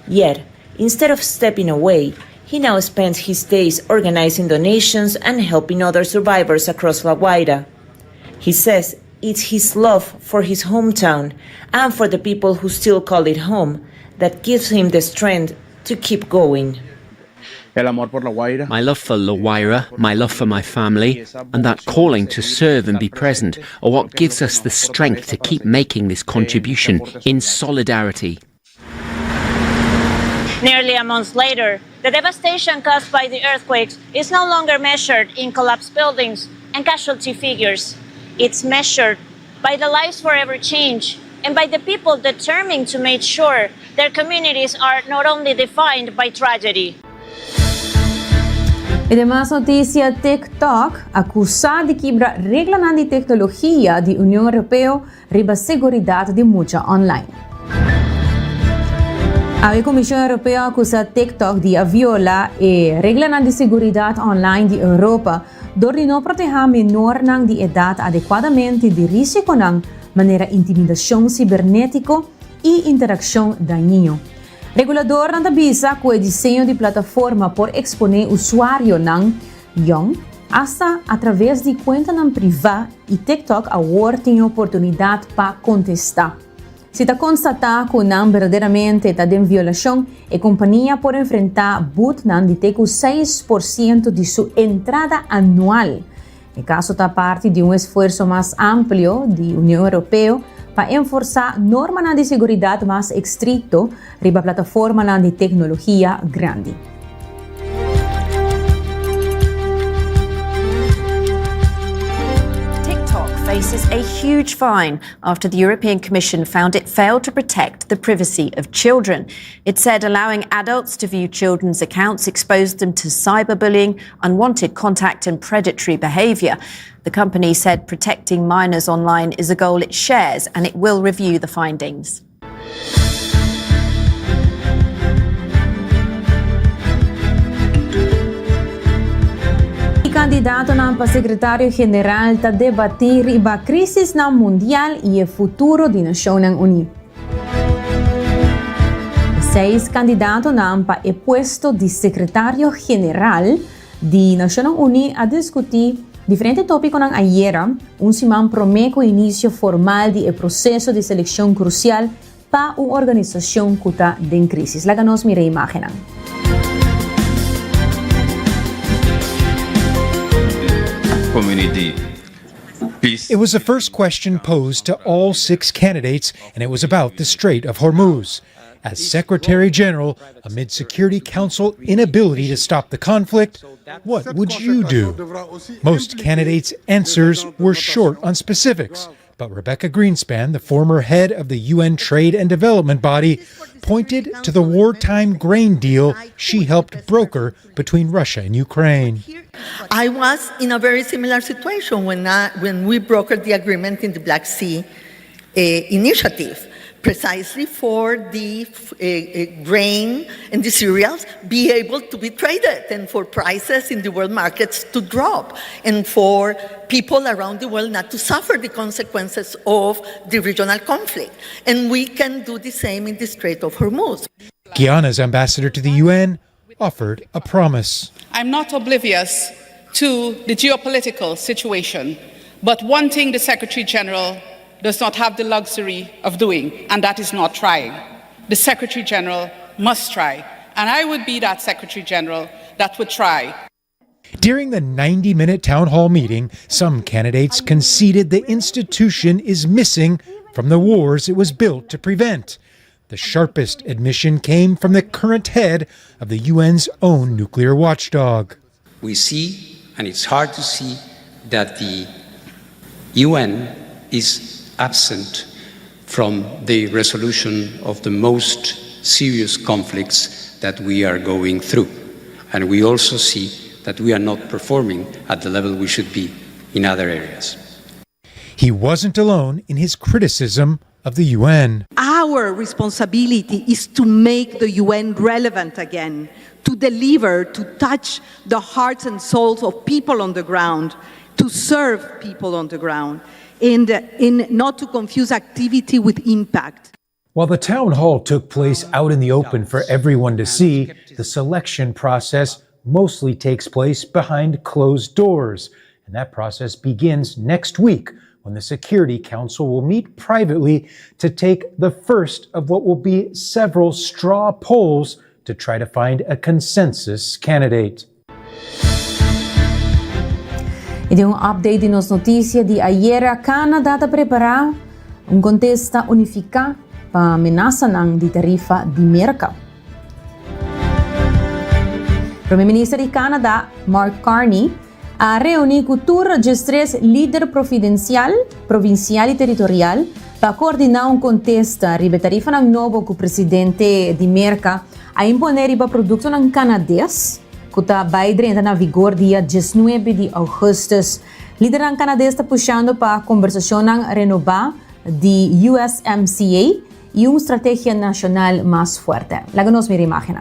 Yet, instead of stepping away, he now spends his days organizing donations and helping other survivors across La Guaira. He says it's his love for his hometown and for the people who still call it home that gives him the strength to keep going. My love for La Guaira, my love for my family, and that calling to serve and be present are what gives us the strength to keep making this contribution in solidarity. Nearly a month later, the devastation caused by the earthquakes is no longer measured in collapsed buildings and casualty figures. It's measured by the lives forever changed and by the people determined to make sure their communities are not only defined by tragedy. E demás noticia, TikTok acusa de quebrar regla de tecnologia de União Europeia riba seguridade de mucha online. A Comissão Europeia acusa TikTok de violar a regra de seguridade online de Europa, de não proteger menor de idade adequadamente de risco de maneira intimidação cibernética e interação daninho. Regulador não avisa que o desenho de plataforma por exponer usuário young hasta através de conta privada e TikTok agora tem oportunidade para contestar. Se está constatar que não verdadeiramente está em violação, a companhia pode enfrentar multa de até 6% de sua entrada anual. O caso está parte de esforço mais amplo da União Europeia para enforçar normas de segurança mais estrito riba plataforma de tecnologia grande. Faces a huge fine after the European Commission found it failed to protect the privacy of children. It said allowing adults to view children's accounts exposed them to cyberbullying, unwanted contact and predatory behaviour. The company said protecting minors online is a goal it shares and it will review the findings. Candidato para secretário geral está debatir a crise mundial e o futuro da Nações Unidas. 6 candidatos para o posto de secretário geral da Nações Unidas a discutir diferentes tópicos ayer, semana promete o início formal do processo de seleção crucial para uma organização que está em crise. Lá nos mira a imagem. It was the first question posed to all 6 candidates, and it was about the Strait of Hormuz. As Secretary General, amid Security Council inability to stop the conflict, what would you do? Most candidates' answers were short on specifics, but Rebecca Greenspan, the former head of the UN Trade and Development Body, pointed to the wartime grain deal she helped broker between Russia and Ukraine. I was in a very similar situation when we brokered the agreement in the Black Sea initiative. precisely for the grain and the cereals be able to be traded and for prices in the world markets to drop and for people around the world not to suffer the consequences of the regional conflict. And we can do the same in the Strait of Hormuz. Guyana's ambassador to the UN offered a promise. I'm not oblivious to the geopolitical situation, but one thing the Secretary General does not have the luxury of doing, and that is not trying. The Secretary General must try, and I would be that Secretary General that would try. During the 90-minute town hall meeting, some candidates conceded the institution is missing from the wars it was built to prevent. The sharpest admission came from the current head of the UN's own nuclear watchdog. We see, and it's hard to see, that the UN is absent from the resolution of the most serious conflicts that we are going through. And we also see that we are not performing at the level we should be in other areas. He wasn't alone in his criticism of the UN. Our responsibility is to make the UN relevant again, to deliver, to touch the hearts and souls of people on the ground, to serve people on the ground, and not to confuse activity with impact. While the town hall took place out in the open for everyone to see, the selection process mostly takes place behind closed doors. And that process begins next week, when the Security Council will meet privately to take the first of what will be several straw polls to try to find a consensus candidate. E di un update di nos notícia de ayer, a Canadá está preparar contesta unificada para ameaça de tarifa de merca. Primeiro-Ministro de Canadá, Mark Carney, a reunir com todos os três líderes provincial e territorial para coordenar contesta ribe tarifa novo com o presidente de merca a imponer riba produto canadense que vai entrar na vigor dia 19 de agosto. Líder canadense está puxando para a conversação renovar de USMCA e uma estratégia nacional mais forte. Láganos minha imagem.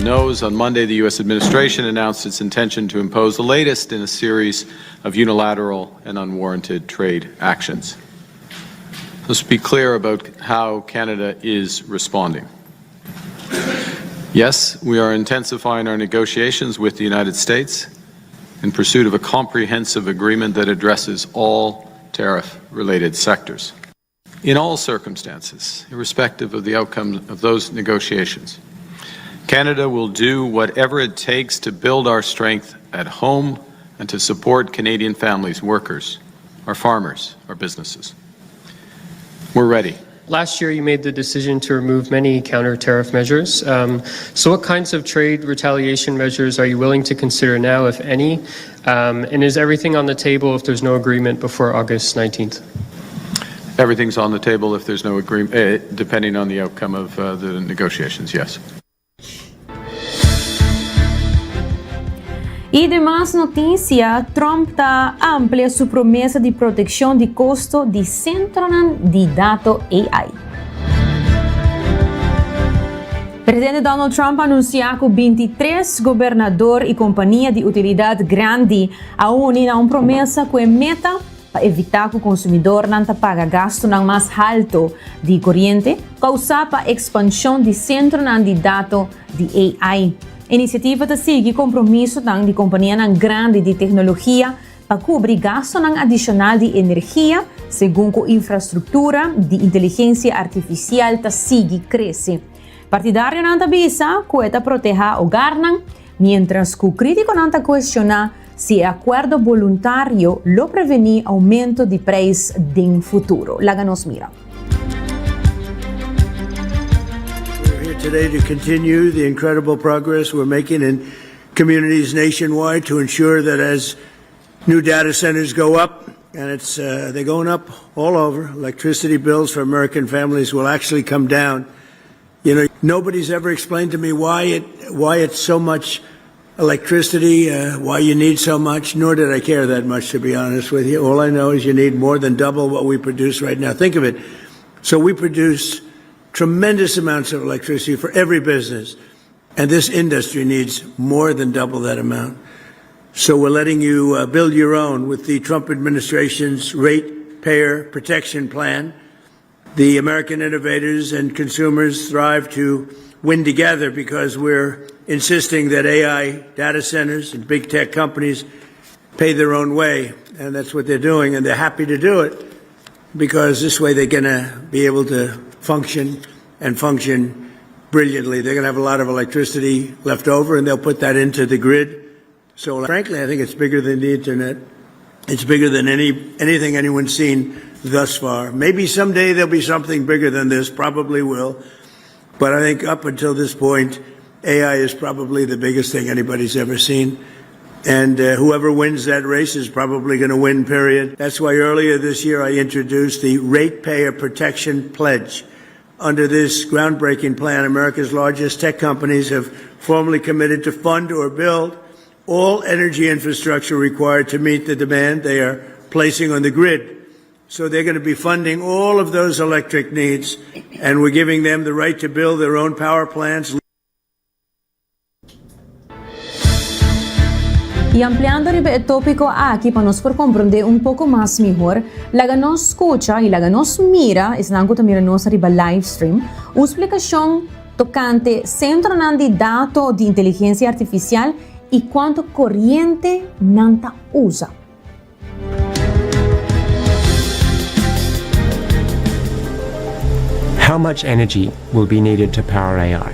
Knows, on Monday, the U.S. administration announced its intention to impose the latest in a series of unilateral and unwarranted trade actions. Let's be clear about how Canada is responding. Yes, we are intensifying our negotiations with the United States in pursuit of a comprehensive agreement that addresses all tariff-related sectors. In all circumstances, irrespective of the outcome of those negotiations, Canada will do whatever it takes to build our strength at home and to support Canadian families, workers, our farmers, our businesses. We're ready. Last year, you made the decision to remove many counter-tariff measures. So what kinds of trade retaliation measures are you willing to consider now, if any? And is everything on the table if there's no agreement before August 19th? Everything's on the table if there's no agreement, depending on the outcome of the negotiations, yes. E demais notícia, Trump está amplia sua promessa de proteção de custo de centro de dados AI. Presidente Donald Trump anunciou que 23 governadores e companhias de utilidade grande a unir a uma promessa que é meta para evitar que o consumidor não pague gasto mais alto de corrente, causar para a expansão de centro de dados de AI. A iniciativa segue compromisso de companhia grande de tecnologia para cobrir gasto adicional de energia, segundo a infraestrutura de inteligência artificial segue cresce. Partidário não avisa que está proteger o garnan, mientras que o crítico não questiona se o acordo voluntário lo prevenir aumento de preço no futuro. Láganos mira. Today to continue the incredible progress we're making in communities nationwide to ensure that as new data centers go up, and they're going up all over, electricity bills for American families will actually come down. You know, nobody's ever explained to me why it's so much electricity, why you need so much, nor did I care that much, to be honest with you. All I know is you need more than double what we produce right now. Think of it. So we produce tremendous amounts of electricity for every business, and this industry needs more than double that amount. So we're letting you build your own with the Trump administration's Ratepayer Protection Plan. The American innovators and consumers thrive to win together because we're insisting that AI data centers and big tech companies pay their own way, and that's what they're doing, and they're happy to do it because this way they're going to be able to function and function brilliantly. They're going to have a lot of electricity left over, and they'll put that into the grid. So frankly, I think it's bigger than the internet. It's bigger than anything anyone's seen thus far. Maybe someday there'll be something bigger than this, probably will. But I think up until this point, AI is probably the biggest thing anybody's ever seen. And whoever wins that race is probably going to win, period. That's why earlier this year I introduced the Ratepayer Protection Pledge. Under this groundbreaking plan, America's largest tech companies have formally committed to fund or build all energy infrastructure required to meet the demand they are placing on the grid. So they're going to be funding all of those electric needs, and we're giving them the right to build their own power plants. Y ampliando el tópico aquí para nos por comprender un poco más mejor, la que nos escucha y la que nos mira, es la que mira nos arriba live stream, una explicación tocante centro de datos de inteligencia artificial y cuánto corriente nanta usa. How much energy will be needed to power AI?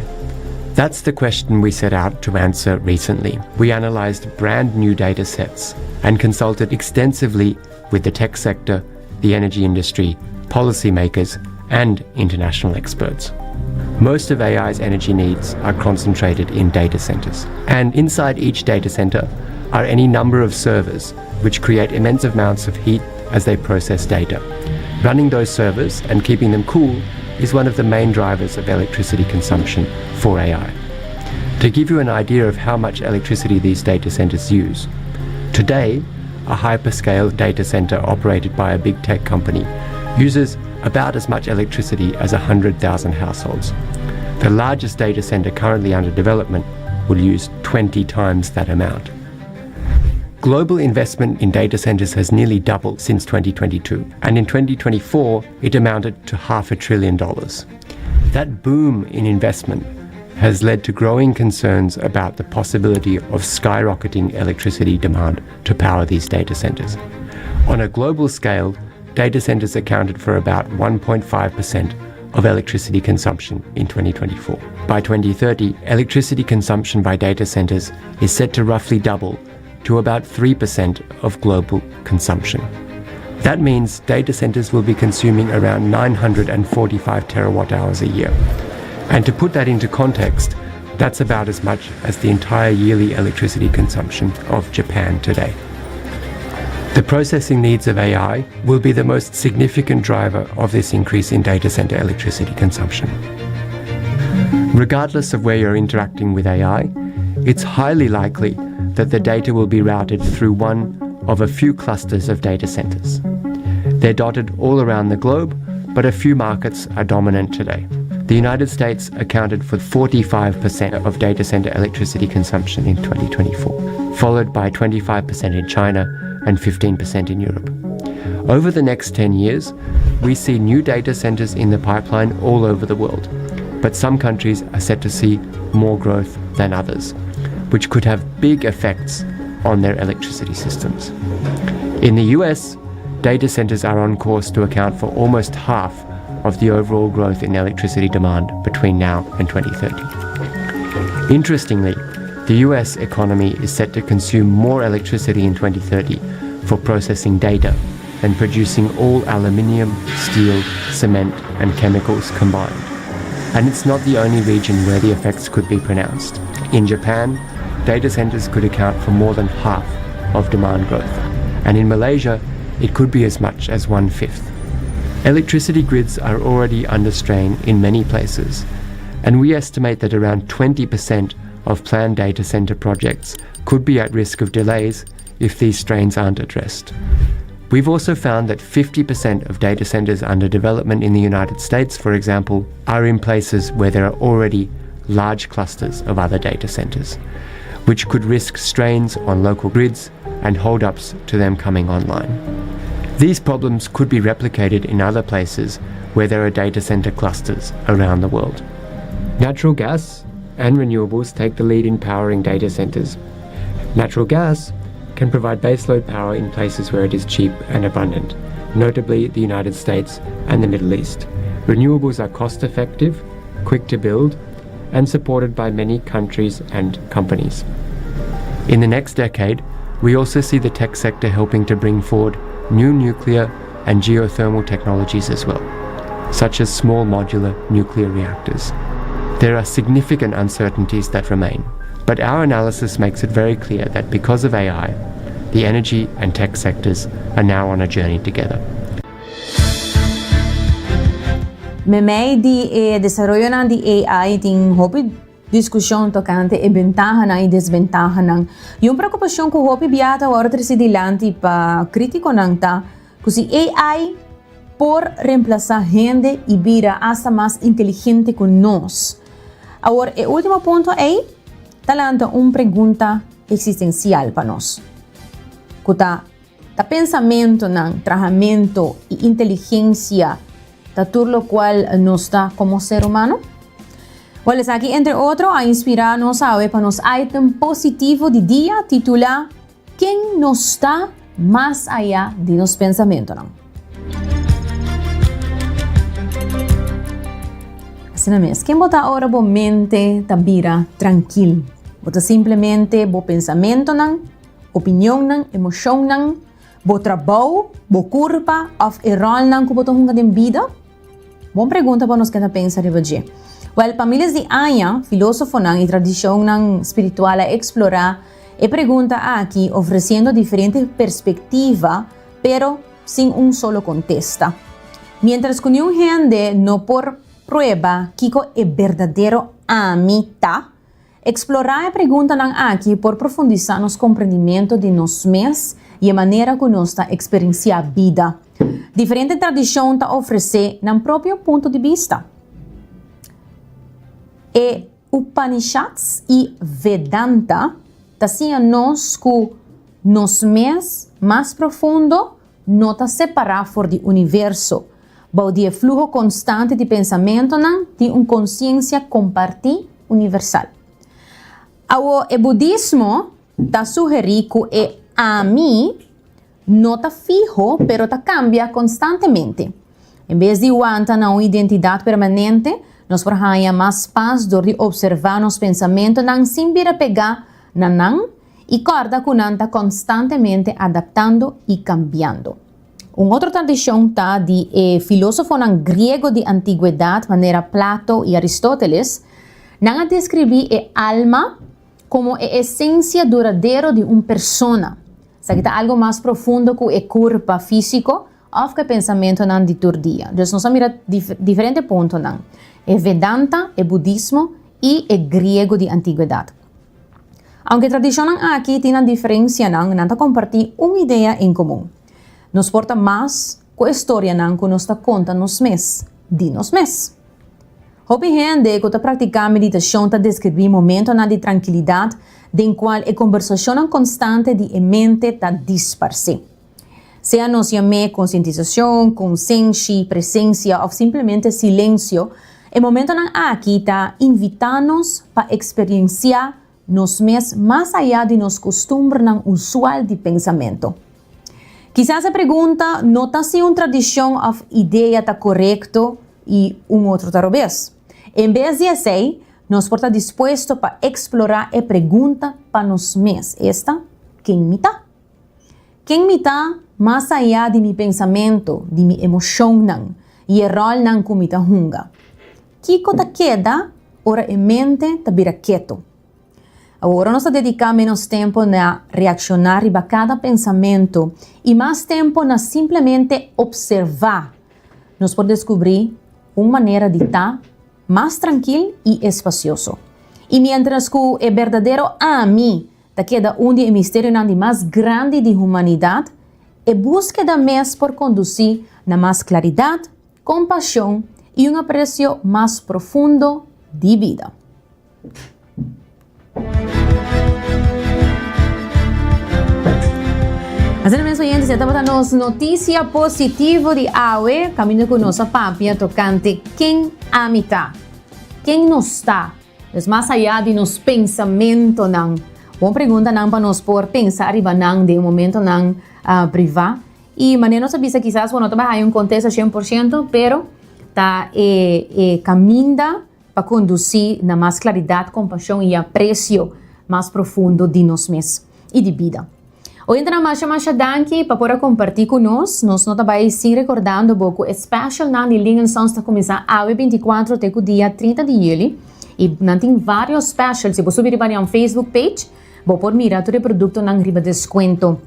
That's the question we set out to answer recently. We analyzed brand new data sets and consulted extensively with the tech sector, the energy industry, policymakers, and international experts. Most of AI's energy needs are concentrated in data centers. And inside each data center are any number of servers which create immense amounts of heat as they process data. Running those servers and keeping them cool is one of the main drivers of electricity consumption for AI. To give you an idea of how much electricity these data centers use, today, a hyperscale data center operated by a big tech company uses about as much electricity as 100,000 households. The largest data center currently under development will use 20 times that amount. Global investment in data centers has nearly doubled since 2022, and in 2024, it amounted to $500 billion. That boom in investment has led to growing concerns about the possibility of skyrocketing electricity demand to power these data centers. On a global scale, data centers accounted for about 1.5% of electricity consumption in 2024. By 2030, electricity consumption by data centers is set to roughly double to about 3% of global consumption. That means data centers will be consuming around 945 terawatt hours a year. And to put that into context, that's about as much as the entire yearly electricity consumption of Japan today. The processing needs of AI will be the most significant driver of this increase in data center electricity consumption. Regardless of where you're interacting with AI, it's highly likely that the data will be routed through one of a few clusters of data centers. They're dotted all around the globe, but a few markets are dominant today. The United States accounted for 45% of data center electricity consumption in 2024, followed by 25% in China and 15% in Europe. Over the next 10 years, we see new data centers in the pipeline all over the world, but some countries are set to see more growth than others, which could have big effects on their electricity systems. In the US, data centers are on course to account for almost half of the overall growth in electricity demand between now and 2030. Interestingly, the US economy is set to consume more electricity in 2030 for processing data than producing all aluminium, steel, cement, and chemicals combined. And it's not the only region where the effects could be pronounced. In Japan, data centers could account for more than half of demand growth. And in Malaysia, it could be as much as 1/5. Electricity grids are already under strain in many places, and we estimate that around 20% of planned data center projects could be at risk of delays if these strains aren't addressed. We've also found that 50% of data centers under development in the United States, for example, are in places where there are already large clusters of other data centers, which could risk strains on local grids and hold-ups to them coming online. These problems could be replicated in other places where there are data center clusters around the world. Natural gas and renewables take the lead in powering data centers. Natural gas can provide baseload power in places where it is cheap and abundant, notably the United States and the Middle East. Renewables are cost-effective, quick to build, and supported by many countries and companies. In the next decade, we also see the tech sector helping to bring forward new nuclear and geothermal technologies as well, such as small modular nuclear reactors. There are significant uncertainties that remain, but our analysis makes it very clear that because of AI, the energy and tech sectors are now on a journey together. May di desarrollo ng di AI ting hopi diskusyon tocante e ventaja e desventaja ng yung preocupación ko hopi biata o tresidilanti pa crítico ng ta kusi AI por reemplazar gente y vida hasta más inteligente que nos. Ahora, el último punto es talanta una pregunta existencial para nos. Kuta ta pensamento ng trajamento y inteligencia todo lo cual nos da como ser humano. Bueno, aquí entre otros a inspirarnos a ver para nos item positivo de día titula ¿Quién nos está más allá de los pensamientos? Así no es. ¿Quién bota ahora bo mente tabira tranquilo? Bota simplemente bo pensamiento nan, opinión nan, emoción nan, bo trabajo, bo culpa, of error nan que botou hunga de vida? Boa pergunta para nós que pensa de hoje. Well, famílias de Aya, filósofo e tradição espiritual a explorar e pergunta aqui oferecendo diferentes perspectivas, pero sem solo contesta. Mientras que um gente não por prueba que é verdadeiro amita, explorar a pergunta aqui por profundizar nos compreendimento de nós mesmos e a maneira que nós experienciar a vida. Diferente tradição ta oferecer no próprio ponto de vista. E Upanishads e Vedanta ta sia nós que nós mesmos mais profundo não ta separar fora do universo, bao de fluxo constante de pensamento de consciência compartida universal. O budismo ta sugeri que a mim não está fijo, pero está cambia constantemente. Em vez de aguantar uma identidade permanente, nós podemos mais paz de observar nos pensamentos sem vir a pegar na e corda que não está constantemente adaptando e cambiando. Uma outra tradição está de filósofo grego de antiguidade, maneira Plato e Aristóteles, não descrever a alma como a essência duradeira de uma persona. Está algo mais profundo que o corpo físico ou que o pensamento de todo dia. Então, nós vamos diferentes pontos. É Vedanta, é budismo e é grego de antiguidade. Aunque a tradição aqui tem uma diferença, não compartilha uma ideia em comum. Nos porta mais com a história que nos conta nos mesmos, de nós mesmos. Hopi gente que pratica meditação ta descrever momento de tranquilidade, em qual a conversação constante de mente ta disparce. Seja nos chame conscientização, consciência, presença ou simplesmente silêncio, o momento aqui ta invita-nos para experienciar nos mesmos mais allá de nos costumes usual de pensamento. Quizás a pergunta não está se uma tradição ou ideia ta correto e outro talvez. Em vez de assim, nós porta disposto para explorar a pergunta para nós mesmos. Esta, quem me está? Quem me está mais allá de meu pensamento, de minha emoção e o rol que me está hunga? Que coisa queda, ora a mente está vira quieto. Agora nós dedicamos menos tempo a reaccionar a cada pensamento e mais tempo a simplesmente observar. Nós podemos descobrir uma maneira de estar mais tranquilo e espacioso. Y mientras que el verdadero AMI te queda un del misterio más grande de humanidad, e búsqueda más por conducir a más claridad, compasión y un aprecio más profundo de vida. Assim mesmo, gente, estamos dando notícia positiva de AUE, caminho com nossa papia tocante quem amita, quem não está, mas mais allá de nos pensamentos, não. Uma pergunta não para nós por pensar e não de um momento não privado. E maneira não sabia quizás não trabalha em um contexto 100%, pero tá caminha para conduzir na mais claridade, compaixão e apreço mais profundo de nós mesmos e de vida. Hoje entra mais danke para poder compartilhar conosco. Nós não também se recordando um pouco especial na linha está começar a 24 até o dia 30 de julho. E não tem vários specials. Se você subir para um Facebook page, vou por mirar todo o produto na riba desconto.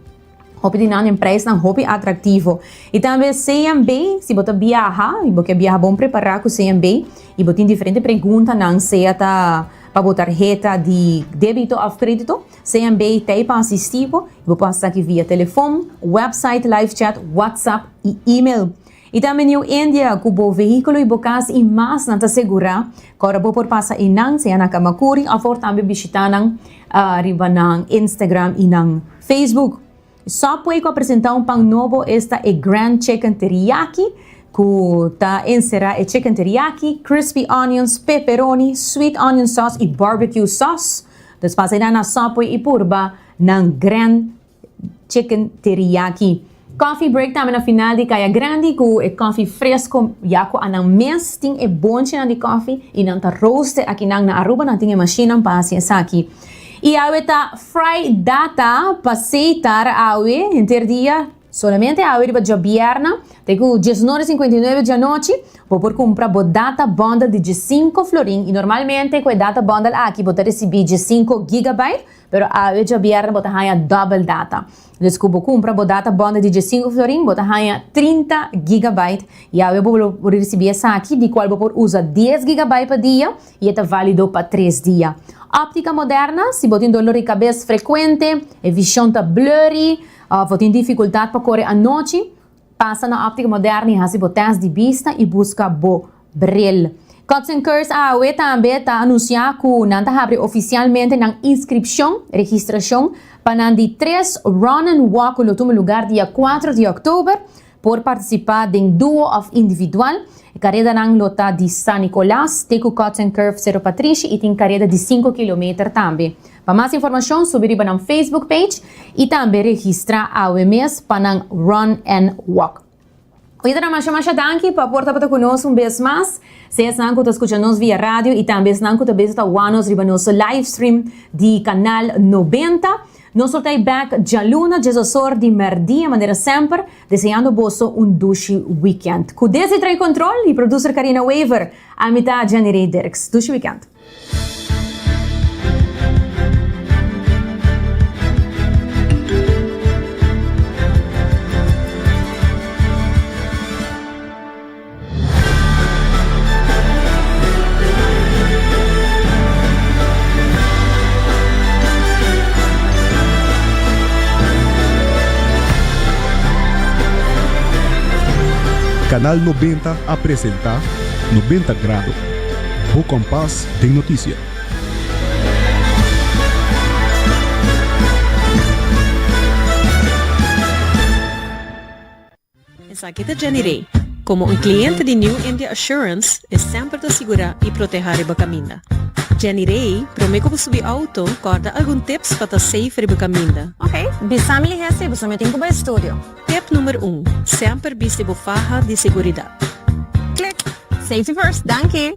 Hope de não empresa não hope atrativo. E também CMB, se você viajar, e você viajar bom preparar com CMB, e você tem diferentes perguntas não seja para botar tarjeta de débito ou crédito, CMB tem para assistir, você pode estar aqui via telefone, website, live chat, WhatsApp e e-mail. E também em Índia, com o veículo e bocas e mais não te segurar, agora você pode passar em não, seja na Kamakuri, ou também visitar na Instagram e na Facebook. Só pode apresentar um pão novo, esta é Grand Chicken Teriyaki, que está encerrado chicken teriyaki, crispy onions, pepperoni, sweet onion sauce e barbecue sauce. Depois ainda na sopa e purba ng Grand Chicken Teriyaki. Coffee break também na final de Kaya Grande, que é coffee fresco, já que anang mes ting é bom de coffee e não tá roast aqui na Aruba, não tem machine para assim aqui. E awe tá fry data para aceitar awe inter dia. Solamente a hora de vierna, tenho 19,59 de noite, vou por comprar data bundle de 5 florin e normalmente com a data bundle aqui vou receber de 5 GB, pero a hora de vierna vou ter double data. Desculpa, comprar data bundle de 5 florin, vou ter 30 GB e a hora vou receber essa aqui, de qual vou usar 10 GB por dia e é válido para 3 dias. Óptica moderna, se você tem dor de cabeça frequente, a visão está blurry, você tem dificuldade para correr à noite, passa na óptica moderna e faz o teste de vista e busca o brilho. Cuts and Curves AOE também está anunciando que não está abrindo oficialmente na inscrição, registração, para de 3 Run and Walk no último lugar, dia 4 de outubro, por participar de um duo of individual. Carrera na lota de San Nicolás, tem o Cuts and Curves Cerro Patrício e tem carrera de 5 km também. Para mais informação, subir para o Facebook page e também registrar a OMS para o Run and Walk. Hoje temos mais danke para portar para conosco vez mais. Se é que está escutando via rádio e também se que também está ouvindo no nosso live stream de canal 90. Nós soltamos back de luna, de sor de merdia, maneira sempre, desejando você duche weekend. Com desse trai controle e producer Karina Weaver, a mitad Jenny Dirks. Duche weekend. Canal 90 apresenta 90 Grados. O compás de notícia. Aqui é Jenny Ray. Como um cliente de New India Assurance, é sempre de segurar e proteger a caminho. Jenny Ray, promete que subir auto, corda algum tips para estar safe na caminho. Ok, bisa me ligar se você me tem que ir para o estúdio. Tip número 1, sempre viste a faja de segurança. Click. Safety first, danke.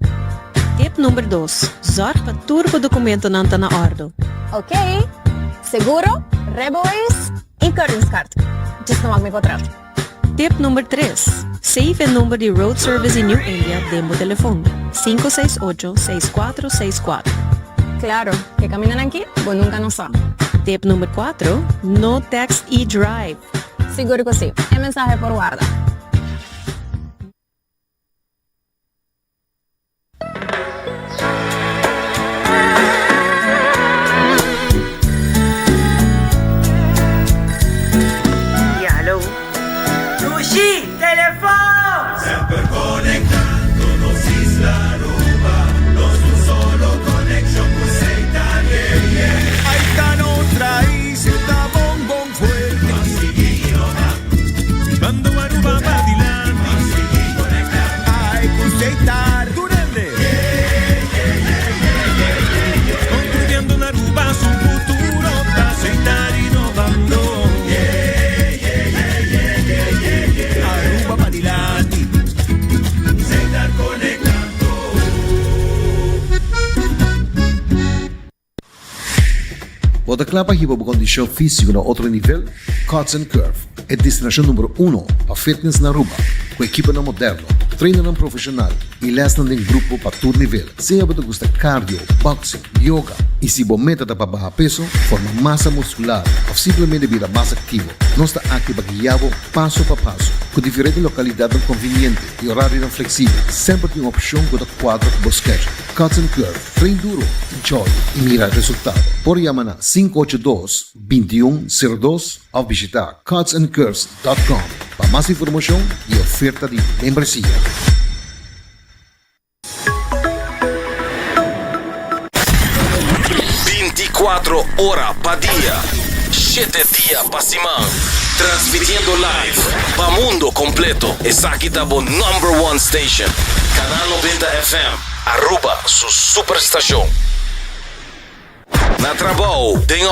Tip número 2, zorg para turbo documento não está na ordem. Ok, seguro, rebois e corringscard. Just não mag me contrato. Tip número 3, save o número de road service em New India demo telefone 568-6464. Claro, que caminan aqui, bom nunca não sabe. Tip número 4, no text e drive. Seguro que sim, é mensagem por guarda. Kung taklapa hiba ba kondisyon físico na outro nível, Cuts and Curve é destinação número 1 para fitness na Aruba, com equipa na moderno, treino na profissional e lesson em grupo para todo nível. Seja você gosta cardio, boxing, yoga e se você meta para baixar peso, formar massa muscular ou simplesmente virar mais ativo, nós está aqui para guiar passo a passo, com diferentes localidades convenientes e horário flexível. Sempre tem uma opção com o quadro que você quer. Cuts and Curve, treino duro, enjoy e mira resultado. Por chamar na 582-2102 ou visitar cutsandcurves.com para mais informação e oferta de membresía. Hora pa día, 7 días pa semana, transmitiendo live pa mundo completo. Es aquí tabo #1 station, Canal 90 FM, Aruba, su superestación. Na trabajo, tem